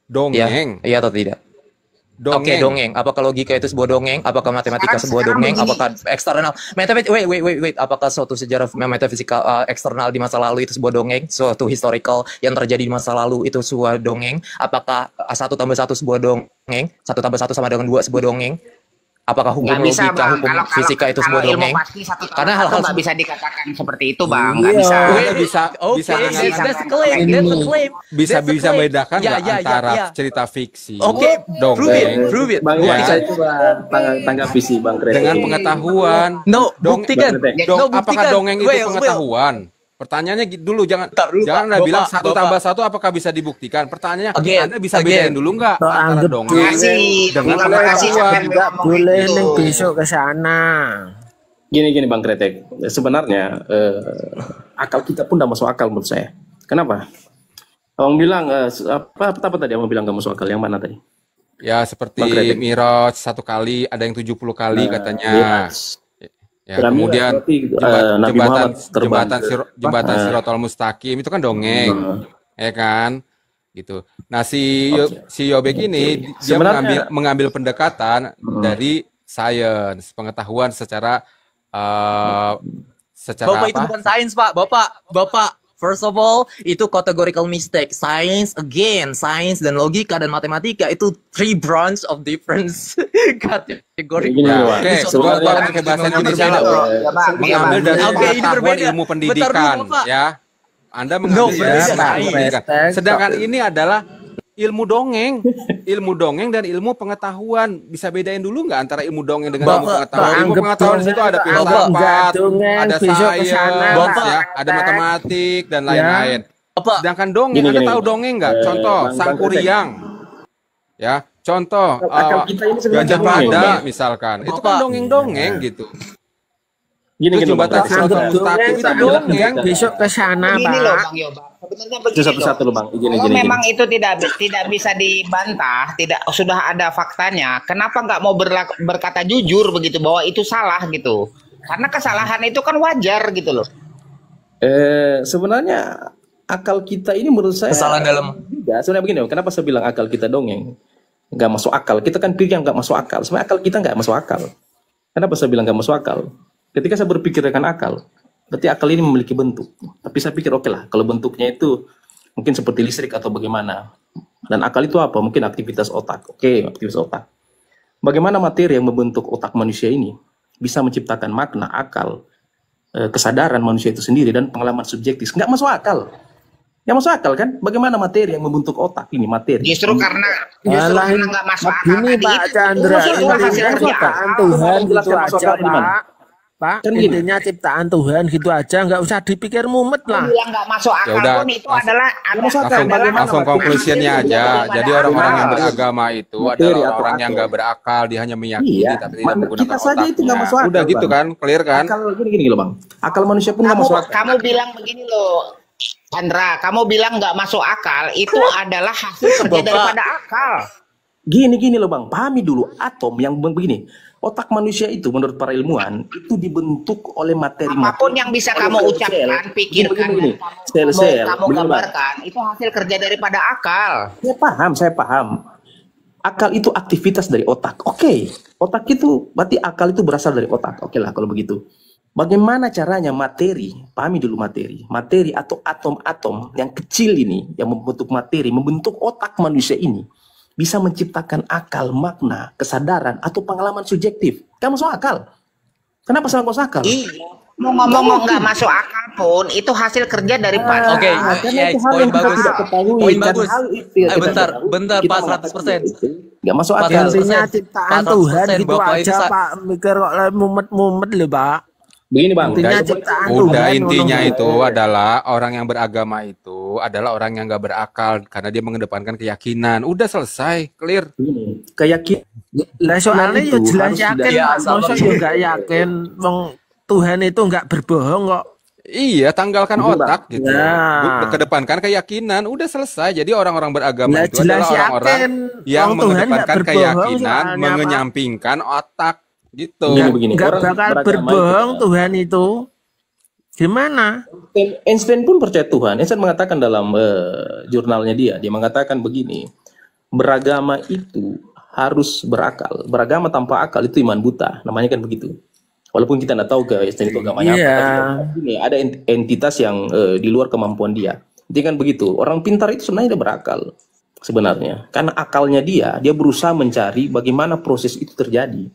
Dongeng. Iya atau tidak? Oke, dongeng. Apakah logika itu sebuah dongeng? Apakah matematika sebuah dongeng? Apakah eksternal? Wait. Apakah suatu sejarah metafisikal eksternal di masa lalu itu sebuah dongeng? Suatu historical yang terjadi di masa lalu itu sebuah dongeng? Apakah 1 tambah 1 sebuah dongeng? 1 tambah 1 sama dengan 2 sebuah dongeng? Apakah hukum bisa, logika, Bang. hukum Kalau fisika itu sebuah ilmu dongeng? pasti satu tambah Karena satu hal-hal nggak bisa dikatakan seperti itu, Bang. Nggak Iya. bisa. bisa Oke, dengan that's the claim. That's the claim. bisa That's the bisa claim. membedakan Ya, nggak ya, antara ya. cerita fiksi, Oke, dongeng, prove it. Bang, Ya. saya coba tanggapi sih Bang Kretek. dengan pengetahuan. No, Dong- buktikan. Apakah dongeng itu pengetahuan? Pertanyaannya dulu, jangan Anda bilang 1 tambah 1 apakah bisa dibuktikan? Pertanyaannya, Anda bisa bedain dulu nggak antara anggap dongeng dengan pengetahuan? Nggak boleh nih besok ke sana. Gini Bang Kretek, sebenarnya akal kita pun udah masuk akal menurut saya. Kenapa? Abang bilang apa tadi Abang bilang nggak masuk akal? Yang mana tadi? Ya seperti Bang Kretek. Miraj 1 kali, ada yang 70 kali katanya. Ya, Piramida kemudian berarti, Nabi Muhammad terbang jembatan ke- Sirotol Mustaqim itu kan dongeng, ya kan? Gitu. Nah si Yobek ini dia Sebenarnya- mengambil pendekatan dari sains, pengetahuan secara Bapak itu bukan sains, Pak. Bapak. First of all, itu categorical mistake. Science dan logika dan matematika itu 3 branch of difference kategori. Gini, Ya, Bang. oke, Sebenarnya- gua pakai bahasa Indonesia berbeda, dulu. Bro. Ya, Bang. Mengambil dari Oke, ini pengetahuan berbeda. ilmu Bentar pendidikan, dulu, Bapak. ya. Anda mengambil No, dari berbeda. pengetahuan pendidikan. Respect. Sedangkan ini adalah ilmu dongeng dan ilmu pengetahuan. Bisa bedain dulu nggak antara ilmu dongeng dengan ilmu Bapak, pengetahuan? Ilmu anggap pengetahuan itu ada dongeng, filsafat, anggap dongeng, ada besok ke sana, sains, Bapak. ya, ada matematik dan lain-lain. Bapak, Sedangkan dongeng, Gini, Anda gini. tahu dongeng nggak? Contoh, Bang Sangkuriang. Ya, contoh Akal kita ini sebenarnya Gajah dongeng, Mada Bang. misalkan. Itu Bapak. kan dongeng-dongeng gitu. Gini Itu Bang jembatan Kretek. Sirotol Anggap Mustaqim dongeng, itu anggap dongeng. besok ke sana, Begini loh, Pak. Bang Yoba. Sebenarnya Itu begini satu-satu loh. loh Bang. Gini. Kalau memang itu tidak bisa dibantah, sudah ada faktanya. Kenapa nggak mau berkata jujur begitu bahwa itu salah gitu? Karena kesalahan itu kan wajar gitu loh. Sebenarnya akal kita ini menurut saya kesalahan dalam. tidak. Sebenarnya begini, kenapa saya bilang akal kita dongeng? Nggak masuk akal. Kita kan pikir yang nggak masuk akal. Sebenarnya akal kita nggak masuk akal. Kenapa saya bilang nggak masuk akal? Ketika saya berpikir dengan akal, berarti akal ini memiliki bentuk. Tapi saya pikir oke lah, kalau bentuknya itu mungkin seperti listrik atau bagaimana. Dan akal itu apa? Mungkin aktivitas otak. Oke, aktivitas otak. Bagaimana materi yang membentuk otak manusia ini bisa menciptakan makna, akal, kesadaran manusia itu sendiri dan pengalaman subjektif? Nggak masuk akal. Yang masuk akal kan? Bagaimana materi yang membentuk otak ini materi? Justru karena Alah, nggak masuk akal begini tadi Pak itu, Chandra, itu intinya hasil kerja ciptaan akal. Tuhan gitu Jelaskan masuk aja akal di mana? Pak. Pak, Kan gini. intinya ciptaan Tuhan gitu aja, nggak usah dipikir mumet Kalau lah. bilang nggak masuk akal Ya udah, pun itu adalah Langsung konklusinya aja. Jadi orang-orang yang beragama itu Materi adalah atau orang yang akal. nggak berakal, dia hanya meyakini Iya, tapi tidak menggunakan kita saja itu nggak masuk otaknya. akal, Udah gitu Bang. kan, clear kan? Akal gini loh Bang. Akal manusia pun nggak masuk akal. kamu bilang begini loh, Chandra, kamu bilang nggak masuk akal itu adalah hasil kerja daripada akal. Gini loh Bang, pahami dulu atom yang begini. Otak manusia itu menurut para ilmuwan itu dibentuk oleh materi-materi. Apapun yang bisa kamu ucapkan, pikirkan, Begini. dan Sel-sel. kamu Begini, Bang. gambarkan, itu hasil kerja daripada akal. Saya paham. Akal itu aktivitas dari otak. Oke, otak itu berarti akal itu berasal dari otak. Oke lah kalau begitu. Bagaimana caranya materi, pahami dulu materi atau atom-atom yang kecil ini yang membentuk materi, membentuk otak manusia ini bisa menciptakan akal, makna, kesadaran atau pengalaman subjektif. Kamu masuk akal. Kenapa salah masuk akal? Iya. Mau ngomong nggak masuk akal pun itu hasil kerja daripada. Oke, Karena ya, itu hal poin yang kita bagus. tidak ketahui. Poin Dan bagus. hal itu yang kita Bentar, ketahui, bentar, kita Pak, mengatakan 100%. itu nggak masuk akal. 100%. Intinya ciptaan 100% Tuhan gitu Bapak aja itu Pak, mikir kok mumet-mumet loh Pak. Begini Bang, Intinya ciptaan Udah Tuhan, intinya ngono. itu adalah orang yang beragama itu adalah orang yang nggak berakal karena dia mengedepankan keyakinan. Udah selesai, clear. begini, keyakinan Lah soalnya ya itu jelas harus yakin, Iya, masa ya nggak yakin, wong Tuhan itu nggak berbohong kok. Iya, tanggalkan Betul, otak gitu. Ya. Kedepankan keyakinan, udah selesai. Jadi orang-orang beragama Lah itu jelas adalah orang-orang yakin, yang wong Tuhan nggak mengedepankan berbohong keyakinan, soalnya, Pak. mengenyampingkan otak gitu. Begini, Nggak orang bakal beragama berbohong itu, Tuhan itu. Gimana? Einstein pun percaya Tuhan. Einstein mengatakan dalam jurnalnya dia mengatakan begini, beragama itu harus berakal. Beragama tanpa akal itu iman buta. Namanya kan begitu. Walaupun kita tidak tahu ke Einstein itu agamanya apa, Iya. tapi ini ada entitas yang di luar kemampuan dia. Jadi kan begitu. Orang pintar itu sebenarnya dia berakal sebenarnya. Karena akalnya dia berusaha mencari bagaimana proses itu terjadi.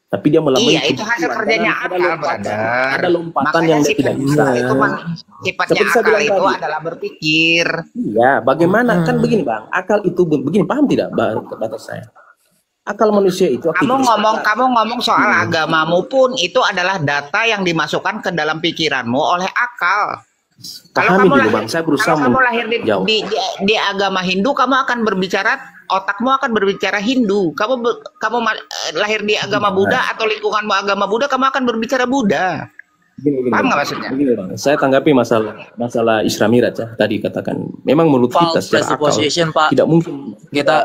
Tapi dia melalui Iya, itu hasil kerjanya akal, brother. ada lompatan Makanya yang dia sifat tidak bisa. itu sifatnya Seperti saya akal bilang itu tadi. adalah berpikir. Iya, bagaimana kan begini Bang, akal itu begini, paham tidak batas saya? Akal manusia itu Kamu ngomong soal Hmm. agamamu pun itu adalah data yang dimasukkan ke dalam pikiranmu oleh akal. Pahami dulu Bang, saya berusaha kalau kamu lahir jauh. di agama Hindu, kamu akan berbicara, otakmu akan berbicara Hindu. Lahir di agama Buddha atau lingkunganmu agama Buddha, kamu akan berbicara Buddha. Begini, Paham nggak Bang. maksudnya? Begini Bang, saya tanggapi masalah Isra Miraj ya, tadi katakan. Memang menurut kita False secara akal presupposition, Pak. tidak mungkin tidak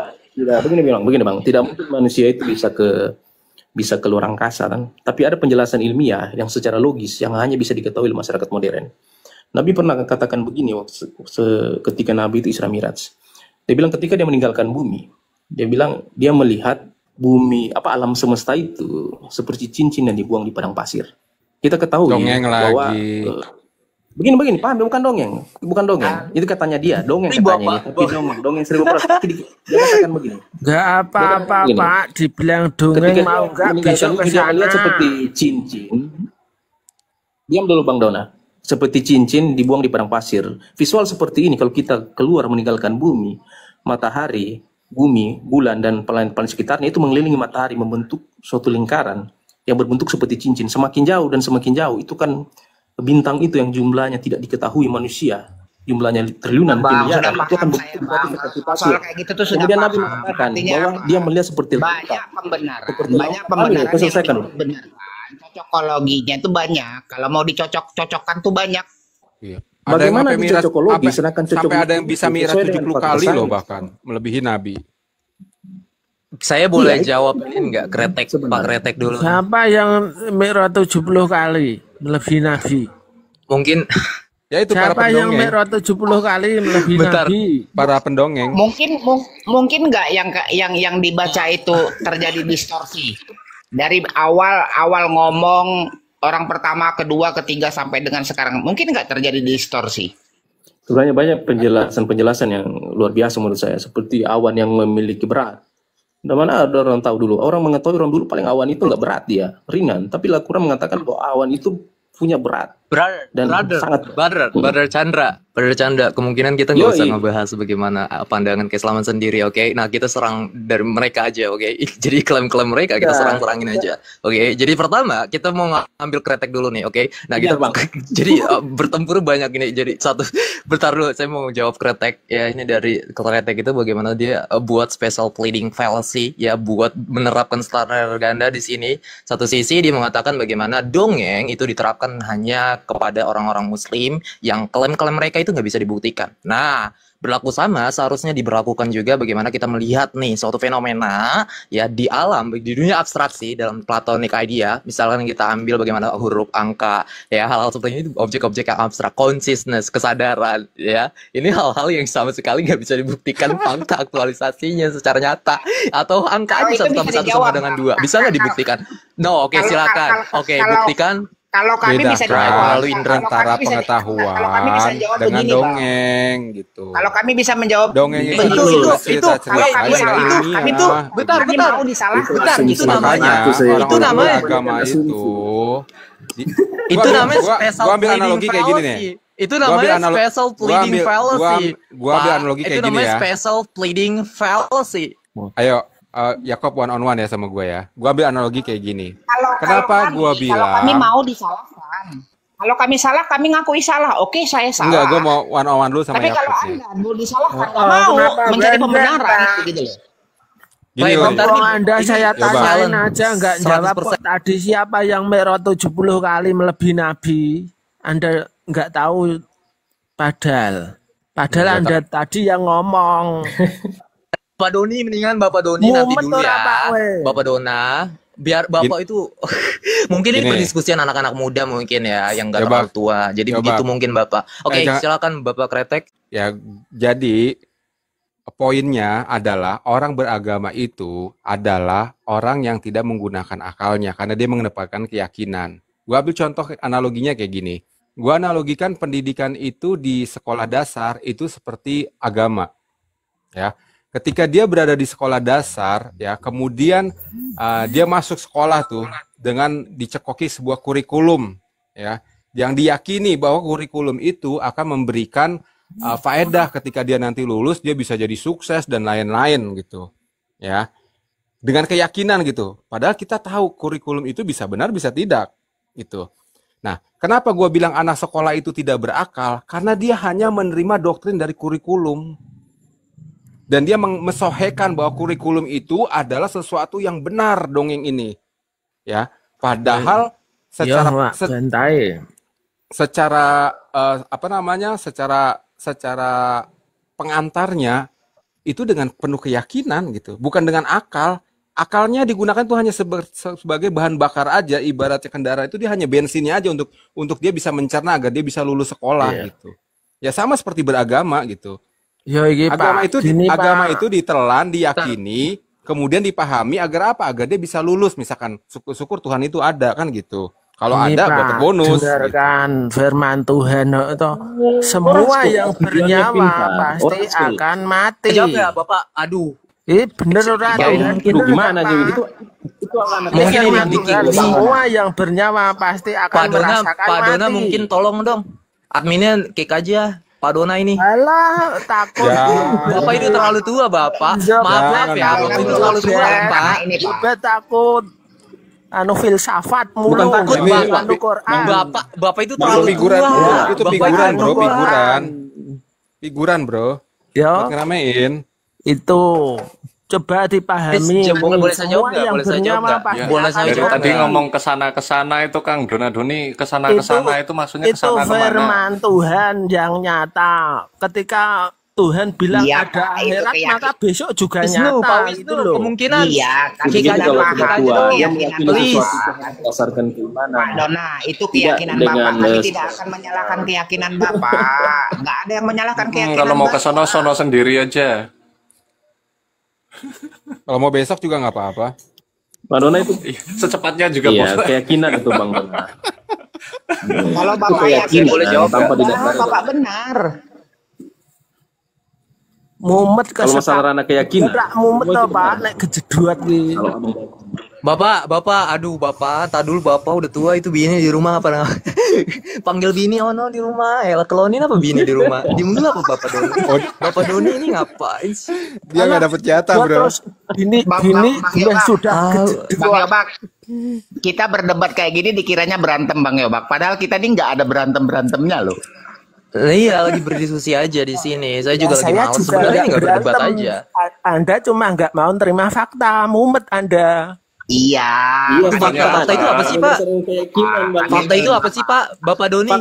begini Bang, tidak mungkin manusia itu bisa ke luar angkasa kan. Tapi ada penjelasan ilmiah yang secara logis yang hanya bisa diketahui oleh masyarakat modern. Nabi pernah katakan begini ketika Nabi itu Isra Miraj. Dia bilang ketika dia meninggalkan bumi, dia bilang dia melihat bumi alam semesta itu seperti cincin yang dibuang di padang pasir. Kita ketahui Dongeng bahwa lagi. begini paham, bukan dongeng. Itu katanya dia, dongeng Ini katanya ini, Bapak, tapi dongeng 1000%. Dia katakan begini. Nggak apa-apa Begini. Pak, dibilang dongeng mau nggak besok ke dia melihat sana. seperti cincin. Diam dulu Bang Dona. Seperti cincin dibuang di padang pasir. Visual seperti ini kalau kita keluar meninggalkan bumi, matahari, bumi, bulan dan planet-planet sekitarnya itu mengelilingi matahari membentuk suatu lingkaran yang berbentuk seperti cincin. Semakin jauh itu kan bintang itu yang jumlahnya tidak diketahui manusia. Jumlahnya triliunan, Bang, miliaran, sudah itu akan paham berbentuk saya, Bang. seperti pasir. Soal kayak gitu tuh sudah Kemudian Nabi paham. mengatakan Artinya bahwa apa? dia melihat seperti Banyak pembenaran, Seperti banyak apa? pembenaran Ayo, selesaikan. yang dibenarkan. Cocokologinya itu banyak. Kalau mau dicocok-cocokkan tuh banyak. Iya. Bagaimana yang miras- dicocokologi, sampai- sedangkan sampai cocokologi ada yang bisa itu miras sesuai dengan 70 fakta kali loh sains. bahkan melebihi Nabi. Saya boleh Iya, jawab ini enggak kretek sebenarnya. Pak Kretek dulu. Siapa yang Mi'raj 70 kali melebihi Nabi? Mungkin Ya itu para Siapa yang pendongeng, Mi'raj 70 kali melebihi Bentar. Nabi? para pendongeng. Mungkin nggak yang dibaca itu terjadi distorsi dari awal ngomong orang pertama, kedua, ketiga sampai dengan sekarang. Mungkin nggak terjadi distorsi. Sebenarnya banyak penjelasan yang luar biasa menurut saya, seperti awan yang memiliki berat. Di mana ada orang tahu dulu, orang mengetahui orang dulu paling awan itu nggak berat dia, ringan. Tapi Al-Quran mengatakan bahwa awan itu punya berat. Dan sangat Brother Chandra, kemungkinan kita nggak usah Yoi. ngebahas bagaimana pandangan keislaman sendiri, oke? Nah, kita serang dari mereka aja, oke? Jadi klaim-klaim mereka kita Ya. serang-serangin aja, oke? Jadi pertama kita mau ngambil kretek dulu nih, oke? Nah, kita Bang. jadi bertempur banyak ini. Jadi satu, bentar dulu, saya mau jawab kretek. Ya, ini dari kretek itu bagaimana dia buat special pleading fallacy, ya, buat menerapkan standar ganda di sini. Satu sisi dia mengatakan bagaimana dongeng itu diterapkan hanya kepada orang-orang Muslim yang klaim-klaim mereka itu nggak bisa dibuktikan. Nah, berlaku sama seharusnya diberlakukan juga bagaimana kita melihat nih suatu fenomena ya di alam, di dunia abstraksi dalam Platonic idea. Misalkan kita ambil bagaimana huruf, angka, ya hal-hal seperti ini objek-objek yang abstrak, consciousness, kesadaran, ya ini hal-hal yang sama sekali nggak bisa dibuktikan fakta aktualisasinya secara nyata. Atau angka Kalau aja itu satu bisa tambah satu sama dijawab, dengan Bang. 2 bisa nggak dibuktikan? No, oke, Kalau- silakan. kalau- Oke, kalau- buktikan. Kalau kami bisa Bedakan jawab, melalui kalau antara kami bisa- pengetahuan kalau kami bisa jawab dengan begini, Bang. dongeng gitu. Kalau kami bisa menjawab Dongeng itu, itu cerita-cerita kalau kami yang salah, ilmiah. kami tuh Bentar, kami bentar. mau disalahkan. Bentar, itu Makanya Aku saya- orang-orang itu namanya- beragama itu Itu namanya gua special ambil pleading analogi kayak gini nih. fallacy. Itu Gua ambil namanya analo- special gua pleading ambil- fallacy. gua ambil Pak. analogi kayak Itu gini namanya ya. special pleading fallacy. Ayo, Yakob one on one ya sama gue ya. Gue ambil analogi kayak gini. Kalau Kenapa kami- gua Kalau kami bilang- mau disalahkan, Kalau kami salah, kami ngakui salah. Oke, saya salah. Enggak, gue mau one on one dulu sama Tapi kalau Yakub sih. Anda mau disalahkan, mau mencari pembenaran gitu loh. Gini Baik, loh. bentar Kalau nih. Anda saya Coba. tanyain aja nggak jawab 100%. kok tadi siapa yang merot 70 kali melebihi Nabi. Anda nggak tahu padahal. Padahal Ya, Anda tadi yang ngomong. Bapak Doni, mendingan Bapak Doni nanti Mumet dulu ora, Pak, ya. we. Bapak Dona, biar Bapak itu mungkin ini Gini. perdiskusian anak-anak muda mungkin ya yang nggak Coba. terlalu tua. Jadi Coba. begitu mungkin Bapak. Oke, jangan- silakan Bapak Kretek. Ya, jadi poinnya adalah orang beragama itu adalah orang yang tidak menggunakan akalnya karena dia mengedepankan keyakinan. Gua ambil contoh analoginya kayak gini. Gua analogikan pendidikan itu di sekolah dasar itu seperti agama. Ya. Ketika dia berada di sekolah dasar, ya, kemudian dia masuk sekolah tuh dengan dicekoki sebuah kurikulum, ya, yang diyakini bahwa kurikulum itu akan memberikan faedah ketika dia nanti lulus, dia bisa jadi sukses dan lain-lain gitu, ya, dengan keyakinan gitu. Padahal kita tahu kurikulum itu bisa benar, bisa tidak, gitu. Nah, kenapa gue bilang anak sekolah itu tidak berakal? Karena dia hanya menerima doktrin dari kurikulum. Dan dia mensohekan bahwa kurikulum itu adalah sesuatu yang benar dongeng ini. Ya, padahal secara Mak, bantai. secara apa namanya? secara pengantarnya itu dengan penuh keyakinan gitu, bukan dengan akal. Akalnya digunakan tuh hanya sebagai bahan bakar aja, ibaratnya kendaraan itu dia hanya bensinnya aja untuk dia bisa mencerna agar dia bisa lulus sekolah gitu. Ya sama seperti beragama gitu. Yo, iki, Agama Pak. itu Gini, agama Pak. itu ditelan, diyakini, kemudian dipahami agar apa? Agar dia bisa lulus. Misalkan syukur-syukur Tuhan itu ada kan gitu. Kalau Ini, ada Pak, dapat bonus. dengarkan firman Tuhan itu semua Orang yang tujuannya bernyawa pintar. pasti Orang skill. akan mati. Jawab ya Bapak. Aduh. Bener ora? Itu gimana Pak? Ji? Itu anak Mungkin ini Firman dikit. Tuhan, semua yang bernyawa pasti akan Pak Dona, merasakan Pak Dona mati. mungkin tolong dong. Adminnya kick aja Pak Dona ini. Alah, takut. Ya. Bapak itu terlalu tua, Bapak. Ya, Maaf ya, jangan, Bapak itu jangan. terlalu tua, Ya, Pak. Ini Pak. Juga takut. Filsafat mulu. Bukan takut, Bapak. Anu Quran. Bapak itu Itu terlalu figuran, tua. bro. Itu Bapak figuran, bro. Quran. Figuran. Figuran, bro. Yo, Buat ngeramein. itu coba dipahami. Please, boleh saya jawab Semua nggak? yang Boleh saya jawab bernyawa nggak? pasti Boleh akan saya Dari jawab tadi nggak? ngomong kesana itu Kang Doni kesana itu maksudnya itu kesana kemana? firman Tuhan yang nyata. Ketika Tuhan bilang Iya, ada Pak, itu akhirat, keyakinan. maka besok juga Wisnu, nyata Pak gitu Wisnu, loh. kemungkinan. Iya, kan Kick Jadi aja, kalau Pak. kita Kick aja tua dong. yang meyakini Please. sesuatu kan berdasarkan keimanan. Pak Dona, itu keyakinan Tidak Bapak. dengan, Kami tidak akan menyalahkan keyakinan Bapak. Nggak ada yang menyalahkan keyakinan Kalau mau ke Bapak. sono sendiri aja. Kalau mau besok juga nggak apa-apa. Pak Dona itu Secepatnya juga iya, boleh. keyakinan itu Bang Dona. Kalau Itu Bapak yakin, keyakinan boleh jawab tanpa bahwa didasari. Bapak benar. Mumet Kalau masalah ranah keyakinan, mumet semua toh, itu Pak, benar. nek kejeduat nih. Kalau abang Bapak, tak dulu Bapak udah tua itu bini di rumah apa namanya? Panggil bini ono di rumah, kelonin apa bini di rumah? Di dulu apa Bapak Doni? Bapak Doni ini ngapain sih? Dia nggak dapet jatah, Gua bro. terus ini Bang dia Yobak. sudah Bang kejeduat. Yobak, kita berdebat kayak gini dikiranya berantem Bang Yobak. Padahal kita ini nggak ada berantem-berantemnya loh. Iya, lagi berdiskusi aja di sini. Saya juga lagi males sebenarnya nggak berdebat aja. Anda cuma nggak mau terima fakta, mumet Anda. Iya. Iya, Fakta itu apa sih, Pak? berdasarkan keyakinan, Bang. Fakta itu apa sih Pak? Bapak Doni?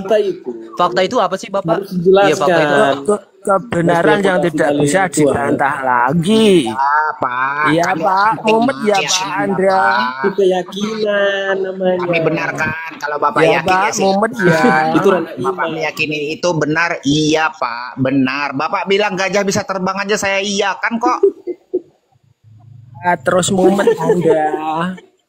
Fakta itu apa sih Bapak? Harus dijelaskan. Iya, fakta itu apa? Kebenaran yang tidak bisa dibantah lagi. Iya, Pak. Iya, Kami Pak. akan Mumet ya, keyakinan Pak Andra. Bapak. Itu keyakinan namanya. Kami benarkan kalau Bapak Ya, yakin Pak, ya sih. mumet ya. Itu ranah Bapak iman. meyakini itu benar, iya Pak, benar. Bapak bilang gajah bisa terbang aja saya iya kan kok. Terus mumet Anda.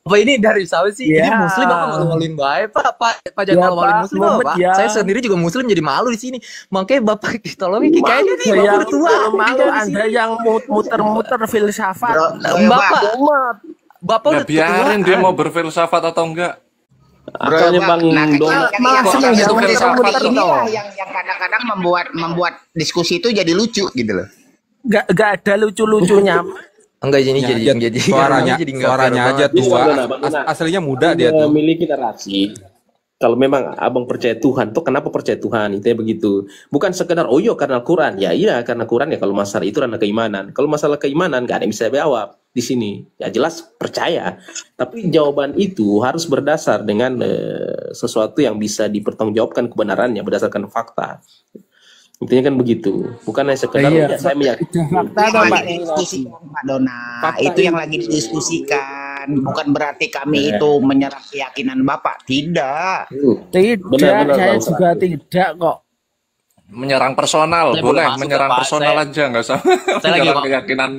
Bapak ini dari siapa sih? Ya. Ini muslim apa malu-maluin baik? Pak Ya, jangan malu-maluin Pak, muslim mumet Pak. ya. Saya sendiri juga muslim jadi malu di sini. Makanya Bapak tolongin kayaknya nih Bapak Yang udah tua. malu Anda yang muter-muter filsafat. Bro, Bapak, Mumet. Bapak Nah, udah biarin tua. dia mau berfilsafat atau enggak. Akalnya Bang Doni. Masih yang muter-muter inilah yang kadang-kadang membuat diskusi itu jadi lucu gitu loh. Nggak ada lucu-lucunya. Enggak jadi Suaranya jadi nggak suaranya fair aja banget. tua. Bang Dona. Aslinya muda dia tuh. Memiliki narasi. Kalau memang abang percaya Tuhan, toh kenapa percaya Tuhan? Itu begitu. Bukan sekedar oh iya karena Al-Quran. Ya iya karena Quran ya, kalau masalah itu karena keimanan. Kalau masalah keimanan gak ada yang bisa jawab di sini. Ya jelas percaya. Tapi jawaban itu harus berdasar dengan sesuatu yang bisa dipertanggungjawabkan kebenarannya berdasarkan fakta. Intinya kan begitu, bukan hanya sekedar saya meyakini. Fakta Pak Dona, itu yang lagi didiskusikan. Bukan berarti kami itu menyerang keyakinan Bapak, tidak. Tidak, saya juga tidak kok. Menyerang personal, boleh menyerang personal aja, nggak usah menyerang keyakinan.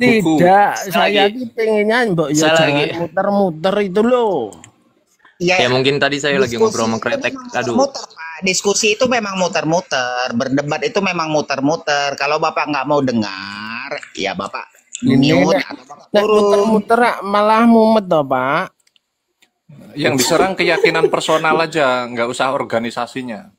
Tidak, saya pengennya mbok ya jangan muter-muter itu loh. Ya mungkin tadi saya lagi ngobrol sama Kretek. Aduh. Muter, Pak. Diskusi itu memang muter-muter, berdebat itu memang muter-muter. Kalau Bapak nggak mau dengar, ya Bapak mute atau Bapak turun. Muter-muter malah mumet toh, Pak. Yang diserang keyakinan personal aja, nggak usah organisasinya.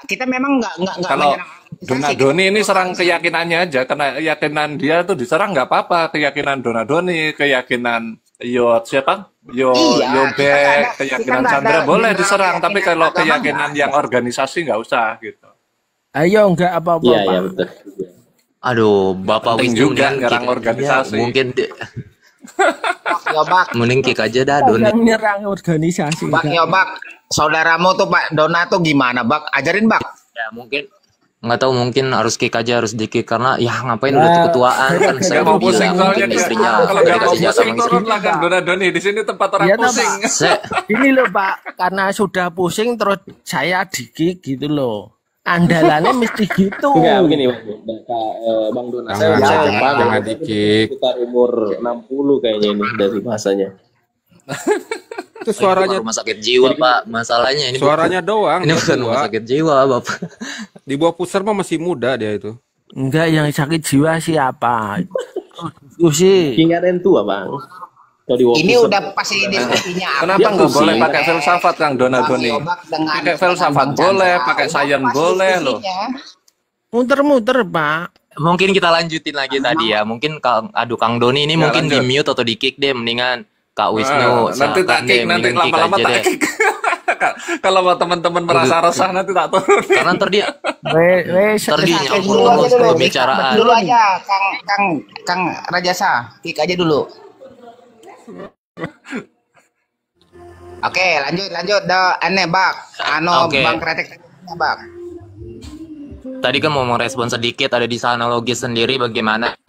Kita memang nggak kalau Donadoni ini serang keyakinannya aja, karena keyakinan dia tuh diserang nggak apa-apa. Keyakinan Donadoni, keyakinan siapa? Yobek, keyakinan Chandra boleh diserang, tapi kalau keyakinan yang organisasi nggak usah gitu. Ayo nggak apa-apa. Iya betul. Aduh, Bapak Wisnu juga ngerang organisasi. Ya, mungkin Yobak. mending kick aja dah Doni. Nyerang organisasi. Bak Yobak, saudaramu tuh Pak Dona tuh gimana Bak? Ajarin Bak. Ya mungkin nggak tahu, mungkin harus kick aja, harus di kick karena ya ngapain udah ketuaan kan. Saya mau pusing soalnya istrinya kalau nggak mau pusing turun lah kan Donadoni, di sini tempat orang pusing. Ini loh Pak, karena sudah pusing terus saya di kick gitu loh. Andalannya mesti gitu. Enggak begini Bang Dona. Jangan di-kick. Sekitar umur 60 kayaknya ini dari bahasanya. Itu suaranya rumah sakit jiwa Pak, masalahnya ini suaranya doang. Ini bukan rumah sakit jiwa Bapak. Di bawah pusar mah masih muda dia itu. Enggak, yang sakit jiwa siapa? Diskusi. Tinggal tua Bang. Ini udah pasti diskusinya. Kenapa nggak boleh pakai filsafat Kang Donadoni? Pakai filsafat boleh, pakai sains boleh loh. Muter-muter Pak. Mungkin kita lanjutin lagi tadi ya. Mungkin Kang Doni ini mungkin di mute atau di kick deh, mendingan Kak Wisnu. Nanti tak kick, nanti lama-lama tak kick. Kalau mau teman-teman merasa resah nanti tak turun. Karena ntar dia nyambung pembicaraan. Dulu aja Kang Rajasa, kick aja dulu. Oke, lanjut aneh Bak. Bang Kretek Bak. Tadi kan mau merespon sedikit, ada di sana logis sendiri bagaimana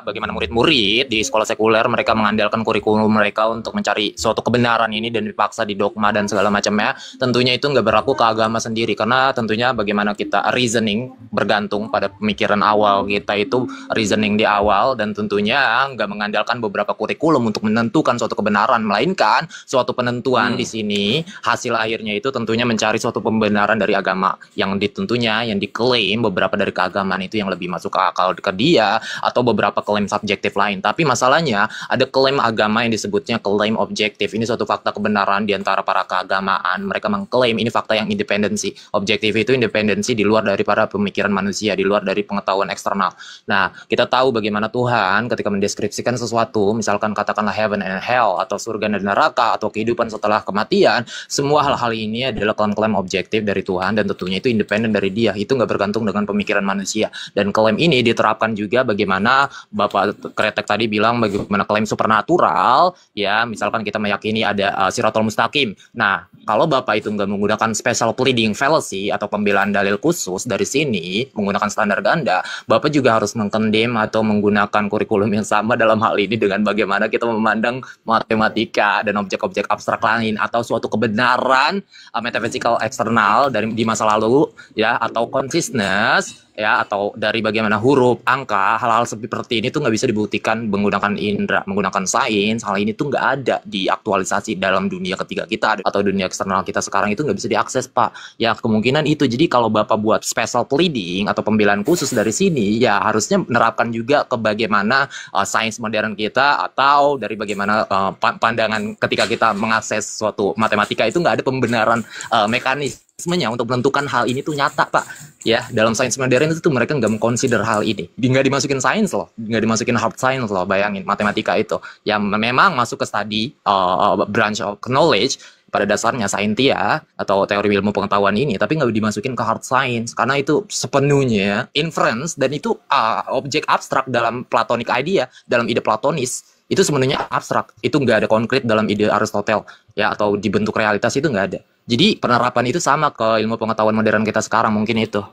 bagaimana murid-murid di sekolah sekuler mereka mengandalkan kurikulum mereka untuk mencari suatu kebenaran ini dan dipaksa di dogma dan segala macamnya. Tentunya itu nggak berlaku ke agama sendiri, karena tentunya bagaimana kita reasoning bergantung pada pemikiran awal kita itu, reasoning di awal, dan tentunya nggak mengandalkan beberapa kurikulum untuk menentukan suatu kebenaran, melainkan suatu penentuan di sini hasil akhirnya itu tentunya mencari suatu pembenaran dari agama yang ditentunya yang diklaim beberapa dari keagamaan itu yang lebih masuk ke akal ke dia, atau beberapa klaim subjektif lain. Tapi masalahnya ada klaim agama yang disebutnya klaim objektif. Ini suatu fakta kebenaran di antara para keagamaan. Mereka mengklaim ini fakta yang independensi. Objektif itu independensi di luar dari para pemikiran manusia, di luar dari pengetahuan eksternal. Nah, kita tahu bagaimana Tuhan ketika mendeskripsikan sesuatu, misalkan katakanlah heaven and hell, atau surga dan neraka, atau kehidupan setelah kematian, semua hal-hal ini adalah klaim-klaim objektif dari Tuhan, dan tentunya itu independen dari dia. Itu nggak bergantung dengan pemikiran manusia. Dan klaim ini diterapkan juga bagaimana Bapak Kretek tadi bilang, bagaimana klaim supernatural, ya misalkan kita meyakini ada Siratul Mustaqim. Nah, kalau Bapak itu nggak menggunakan special pleading fallacy atau pembelaan dalil khusus dari sini, menggunakan standar ganda, Bapak juga harus mengkondem atau menggunakan kurikulum yang sama dalam hal ini dengan bagaimana kita memandang matematika dan objek-objek abstrak lain, atau suatu kebenaran metafisikal eksternal dari di masa lalu, ya, atau consciousness, ya, atau dari bagaimana huruf, angka, hal-hal seperti ini tuh nggak bisa dibuktikan menggunakan indera, menggunakan sains. Hal ini tuh nggak ada diaktualisasi dalam dunia ketiga kita atau dunia eksternal kita sekarang, itu nggak bisa diakses Pak. Ya kemungkinan itu. Jadi kalau Bapak buat special pleading atau pembelaan khusus dari sini, ya harusnya menerapkan juga ke bagaimana sains modern kita, atau dari bagaimana pandangan ketika kita mengakses suatu matematika itu nggak ada pembenaran mekanismenya untuk menentukan hal ini tuh nyata Pak. Ya, dalam sains modern itu tuh mereka nggak mengconsider hal ini. Nggak dimasukin sains loh, nggak dimasukin hard science loh, bayangin matematika itu. Yang memang masuk ke study branch of knowledge, pada dasarnya saintia atau teori ilmu pengetahuan ini, tapi nggak dimasukin ke hard science karena itu sepenuhnya inference dan itu objek abstrak dalam Platonic idea, dalam ide Platonis itu sebenarnya abstrak, itu nggak ada konkret dalam ide Aristotle ya, atau dibentuk realitas itu nggak ada. Jadi penerapan itu sama ke ilmu pengetahuan modern kita sekarang, mungkin itu.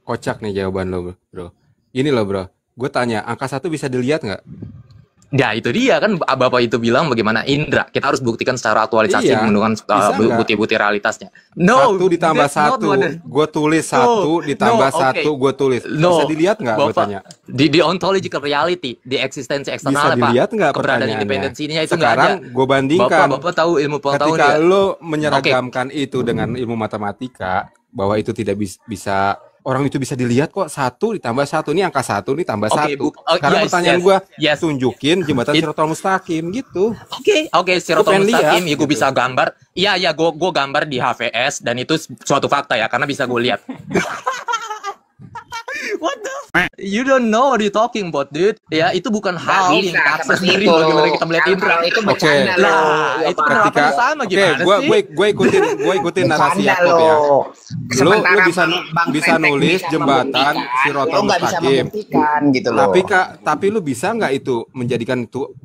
Kocak nih jawaban lo, bro. Ini loh, bro. Gue tanya, angka 1 bisa dilihat nggak? Ya itu dia kan Bapak itu bilang bagaimana indra. Kita harus buktikan secara aktualisasi menggunakan bukti-bukti realitasnya. No, 1 ditambah 1, gue tulis 1 ditambah 1, gue tulis. Bisa dilihat nggak? Gue tanya. Di ontological reality, di eksistensi eksternal, bisa dilihat nggak keberadaan independensinya itu nggak ada. Sekarang gue bandingkan. Bapak tahu ilmu pengetahuan. Ketika lo menyeragamkan itu dengan ilmu matematika, bahwa itu tidak bisa orang itu bisa dilihat kok, 1 ditambah 1 ini angka 1 ini tambah 1. Karena pertanyaan gue tunjukin jembatan Shirathul Mustaqim gitu. Oke, Shirathul Mustaqim ya gue bisa gambar. Iya gue gambar di HVS dan itu suatu fakta ya karena bisa gue lihat. What the you don't know what you talking about, dude. Ya itu bukan hal yang akses dari bagaimana kita melihat indra. Itu bercanda lah. Itu ketika sama gimana sih? Gue ikutin narasi Yakob ya. Lu bisa nulis jembatan Shirathul Mustaqim gitu loh. Tapi lu bisa nggak itu menjadikan itu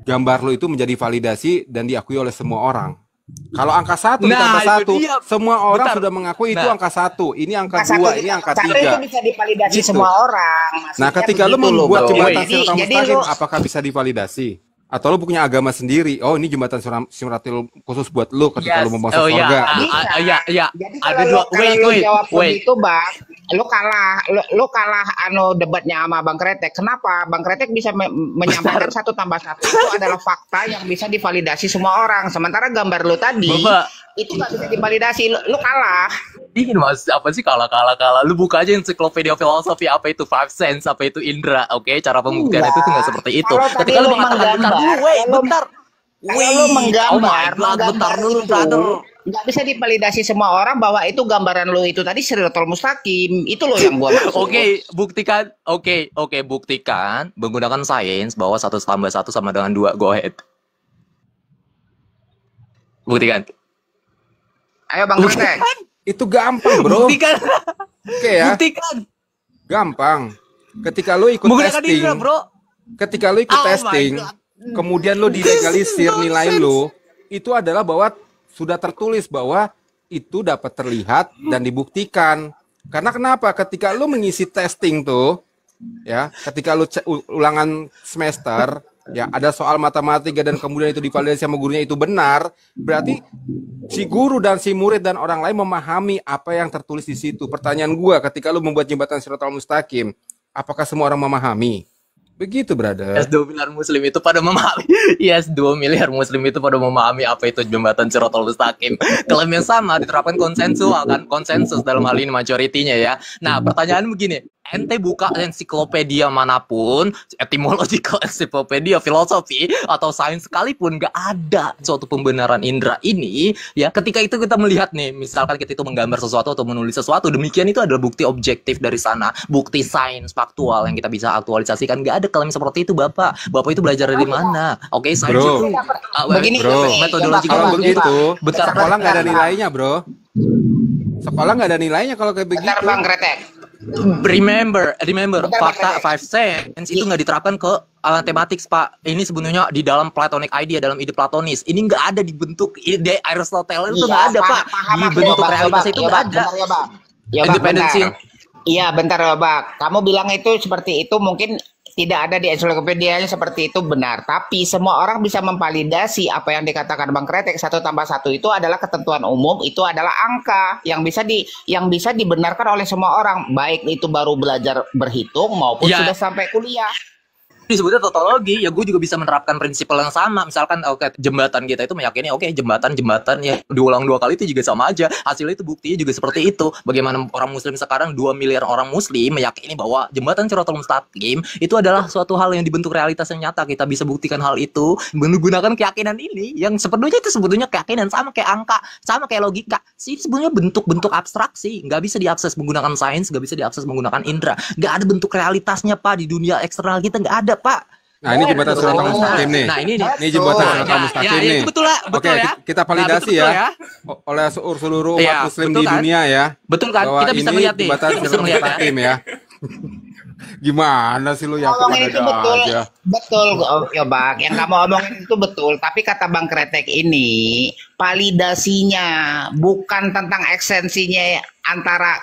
gambar lu itu menjadi validasi dan diakui oleh semua orang? Kalau angka 1 ditambah 1, semua orang sudah mengakui itu angka 1, ini angka 2, ini angka 3. Tapi itu bisa divalidasi semua orang. Nah, ketika lu membuat jembatan Shirathul Mustaqim, apakah bisa divalidasi? Atau lu punya agama sendiri? Oh, ini jembatan Shirathul khusus buat lu ketika lu mau masuk surga. Iya. Jadi kalau lu jawab begitu, Bang, lu kalah debatnya sama Bang Kretek. Kenapa? Bang Kretek bisa menyampaikan 1 tambah 1 itu adalah fakta yang bisa divalidasi semua orang. Sementara gambar lu tadi itu nggak bisa divalidasi. Lu kalah. Ini mas, apa sih kalah? Lu buka aja ensiklopedia filosofi, apa itu five sense, apa itu indra, oke? Cara pembuktian itu tuh nggak seperti itu. Ketika lu mengatakan bentar dulu, brother. Nggak bisa divalidasi semua orang bahwa itu gambaran lu itu tadi Shirathul Mustaqim. Itu loh yang gua maksud. Buktikan menggunakan sains bahwa 1 tambah 1 sama dengan 2. Go ahead. Buktikan. Ayo Bang Kretek. Itu gampang, bro. Buktikan. Oke ya. Buktikan. Gampang. Ketika lu ikut testing, ketika lu ikut testing, kemudian lu dilegalisir nilai lu, itu adalah bahwa sudah tertulis bahwa itu dapat terlihat dan dibuktikan. Karena kenapa? Ketika lu mengisi testing tuh, ya, ketika lu ulangan semester, ya ada soal matematika dan kemudian itu divalidasi sama gurunya itu benar, berarti si guru dan si murid dan orang lain memahami apa yang tertulis di situ. Pertanyaan gua, ketika lu membuat jembatan Shirathul Mustaqim, apakah semua orang memahami? Begitu, brother. Yes, 2 miliar muslim itu pada memahami. Yes, 2 miliar muslim itu pada memahami apa itu jembatan Shirathul Mustaqim. Klaim yang sama diterapkan konsensual kan, konsensus dalam hal ini majoritinya ya. Nah, pertanyaan begini, ente buka ensiklopedia manapun, etymological ensiklopedia filosofi atau sains sekalipun, nggak ada suatu pembenaran indra ini ya. Ketika itu kita melihat nih, misalkan kita itu menggambar sesuatu atau menulis sesuatu, demikian itu adalah bukti objektif dari sana, bukti sains faktual yang kita bisa aktualisasikan. Nggak ada klaim seperti itu, Bapak itu belajar dari mana? Oke, sains itu begini, metodologi kalau begitu sekolah nggak ada nilainya, bro. Sekolah nggak ada nilainya kalau kayak begitu. Bang Kretek. Remember, fakta 5 sense itu nggak diterapkan ke matematik, Pak. Ini sebenarnya di dalam Platonic idea, dalam ide Platonis. Ini nggak ada dibentuk ide Aristotle itu nggak ada, Pak. Dibentuk realitas itu nggak ada. Independensi. Iya, bentar ya, Bang. Kamu bilang itu seperti itu mungkin tidak ada di ensiklopedianya seperti itu, benar. Tapi semua orang bisa memvalidasi apa yang dikatakan Bang Kretek, 1 tambah 1 itu adalah ketentuan umum, itu adalah angka yang bisa dibenarkan oleh semua orang, baik itu baru belajar berhitung maupun sudah sampai kuliah. Disebutnya tautologi, ya gue juga bisa menerapkan prinsip yang sama. Misalkan jembatan kita itu meyakini jembatan ya diulang 2 kali itu juga sama aja, hasilnya itu buktinya juga seperti itu. Bagaimana orang muslim sekarang 2 miliar orang muslim meyakini bahwa jembatan Shirathul Mustaqim itu adalah suatu hal yang dibentuk realitas yang nyata. Kita bisa buktikan hal itu menggunakan keyakinan ini yang sebetulnya keyakinan, sama kayak angka, sama kayak logika sih, sebenarnya bentuk-bentuk abstraksi, nggak bisa diakses menggunakan sains, nggak bisa diakses menggunakan indera, nggak ada bentuk realitasnya, Pak. Di dunia eksternal kita nggak ada, Pak. Nah, ini jembatan Siratal Mustaqim nih. Nah, ini nih. Ini jembatan Siratal Mustaqim nih. Itu betul lah, betul Oke, ya. kita validasi Nah, betul, ya. Oleh seluruh umat muslim di kan? dunia ya. Betul kan? Bahwa Kita bisa ini melihat nih. jembatan Kita bisa Siratal melihat ya. Mustaqim ya. Gimana sih lu yakin Ngomongin itu ada betul, aja? betul, Yobak. Yang kamu omongin itu betul. Tapi kata Bang Kretek ini, validasinya bukan tentang eksensinya antara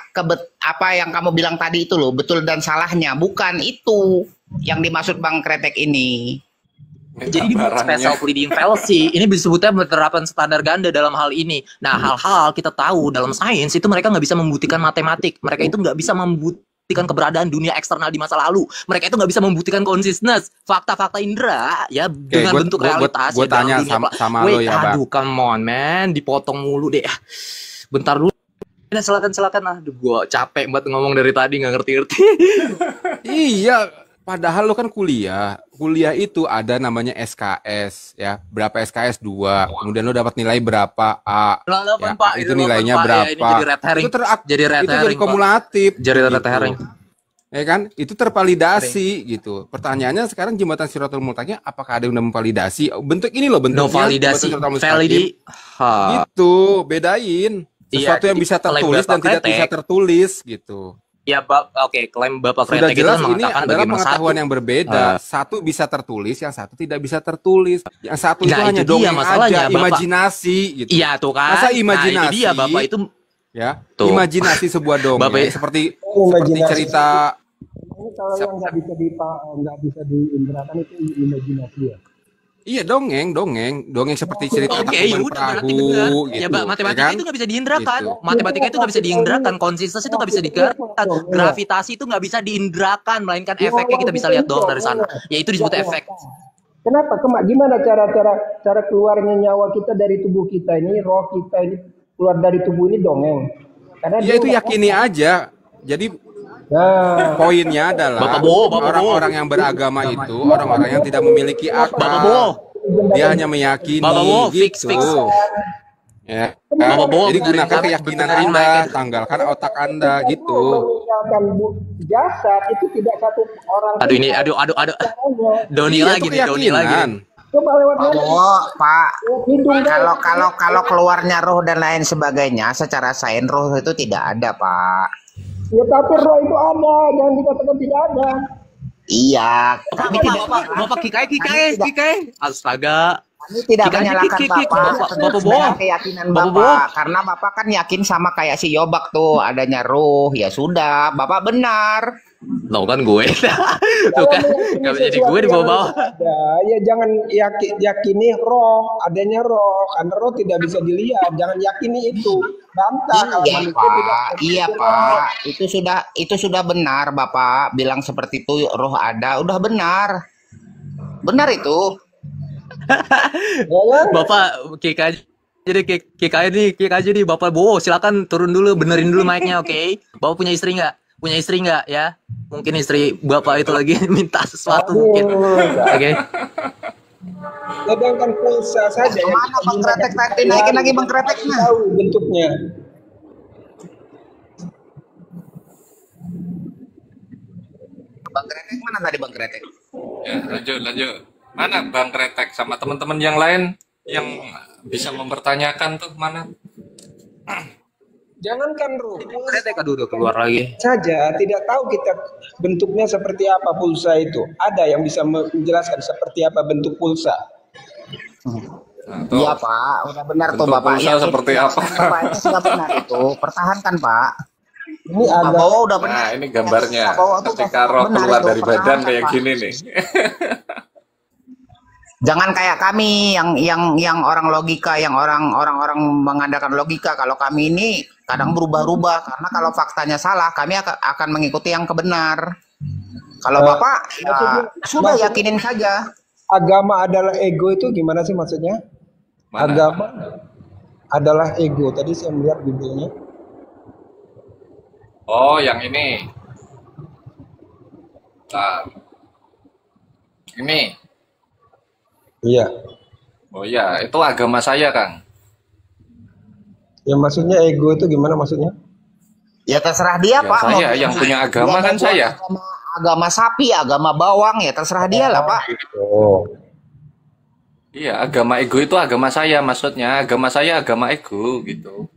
apa yang kamu bilang tadi itu loh, betul dan salahnya. Bukan itu yang dimaksud Bang Kretek ini. Jadi dibuat special pleading fallacy. Ini disebutnya penerapan standar ganda dalam hal ini. Nah, hal-hal kita tahu dalam sains itu mereka nggak bisa membuktikan matematik. Mereka itu nggak bisa membuktikan keberadaan dunia eksternal di masa lalu. Mereka itu nggak bisa membuktikan konsistensi fakta-fakta indera ya dengan bentuk realitas. Gue tanya sama lo ya, Bang. Aduh, come on, man, dipotong mulu deh. Bentar dulu. Silakan. Aduh, gue capek banget ngomong dari tadi nggak ngerti-ngerti. Iya. Padahal lo kan kuliah itu ada namanya SKS ya, berapa SKS 2, kemudian lo dapat nilai berapa A, ya, Pak, itu nilainya berapa, itu jadi kumulatif, jadi red gitu. herring, ya kan, itu tervalidasi gitu. Pertanyaannya sekarang jembatan Siratal Mustaqim, apakah ada yang udah memvalidasi? Bentuk ini loh bentuknya, validasi, validasi, gitu, bedain sesuatu yang bisa tertulis dan tidak bisa tertulis gitu. Ya, oke, klaim Bapak Sudah Kretek jelas itu ini adalah pengetahuan yang berbeda. Satu bisa tertulis, yang satu tidak bisa tertulis. Yang satu itu hanya dongeng aja, imajinasi gitu. Iya tuh kan. Masa imajinasi? Nah, itu dia Bapak itu ya, tuh. Imajinasi sebuah dongeng seperti cerita. Ini kalau yang nggak bisa diinderakan itu imajinasi ya. Iya, dongeng seperti cerita Takluban Perahu gitu. Ya, matematika itu nggak bisa diinderakan. Gitu. Matematika itu nggak bisa diinderakan, konsistensi itu nggak bisa diinderakan, gravitasi itu nggak bisa diinderakan, melainkan efeknya kita bisa lihat doang dari sana. Ya itu disebut efek. Kenapa? Gimana cara keluarnya nyawa kita dari tubuh kita ini, roh kita ini keluar dari tubuh ini dongeng. Karena ya itu yakini aja. Jadi poinnya adalah orang-orang yang beragama itu orang-orang yang tidak memiliki akal. Dia hanya meyakini gitu. Ya. Jadi gunakan keyakinan Anda, tanggalkan otak Anda gitu. Jasad itu tidak satu orang. Aduh. Doni lagi. Coba lewat Pak. Kalau keluarnya roh dan lain sebagainya, secara sains roh itu tidak ada, Pak. Ya tapi roh itu ada, jangan dikatakan tidak ada. Iya, kami tidak. Bapak Kikai. Astaga. Kami tidak menyalahkan Bapak dengan keyakinan Bapak, karena Bapak kan yakin sama kayak si Yobak tuh adanya roh. Ya sudah, Bapak benar. Lo kan gue. Tuh kan, nggak bisa jadi gue di bawah-bawah. Ya jangan yakini roh, adanya roh, karena roh tidak bisa dilihat. Jangan yakini itu. Bantah kalau manusia tidak. Iya Pak, itu sudah benar Bapak bilang seperti itu, roh ada, udah benar. Benar itu. Bapak Kikai. Jadi Kikai nih Bapak Bowo, silakan turun dulu, benerin dulu mic-nya, oke? Bapak punya istri nggak? Punya istri nggak ya? Mungkin istri Bapak itu lagi minta sesuatu mungkin. Oke. Sedangkan pulsa saja. Mana Bang Kretek tadi? Naikin lagi Bang Kreteknya. Tahu bentuknya. Bang Kretek mana tadi Bang Kretek? Ya, lanjut. Mana Bang Kretek sama teman-teman yang lain yang bisa mempertanyakan tuh mana? Jangankan roh, Kretek udah keluar lagi. Saja tidak tahu kita bentuknya seperti apa pulsa itu. Ada yang bisa menjelaskan seperti apa bentuk pulsa? Iya Pak, udah benar tuh Bapak. Pulsa seperti apa? Bapak itu sudah benar itu. Pertahankan Pak. Ini ada. Udah benar. Nah ini gambarnya. Ketika roh keluar dari badan kayak gini nih. Jangan kayak kami yang orang logika, yang orang mengandalkan logika. Kalau kami ini kadang berubah-ubah karena kalau faktanya salah, kami akan mengikuti yang kebenar. Kalau Bapak ya, sudah yakinin saja. Agama adalah ego itu gimana sih maksudnya? Mana? Agama adalah ego. Tadi saya melihat videonya. Oh, yang ini. Nah. Ini. Iya. Oh iya, itu agama saya, Kang. Ya maksudnya ego itu gimana maksudnya? Ya terserah dia Ya, Pak. saya yang punya agama kan saya. agama sapi, agama bawang, ya terserah dia lah Pak. Iya, agama ego itu agama saya, maksudnya agama saya agama ego gitu.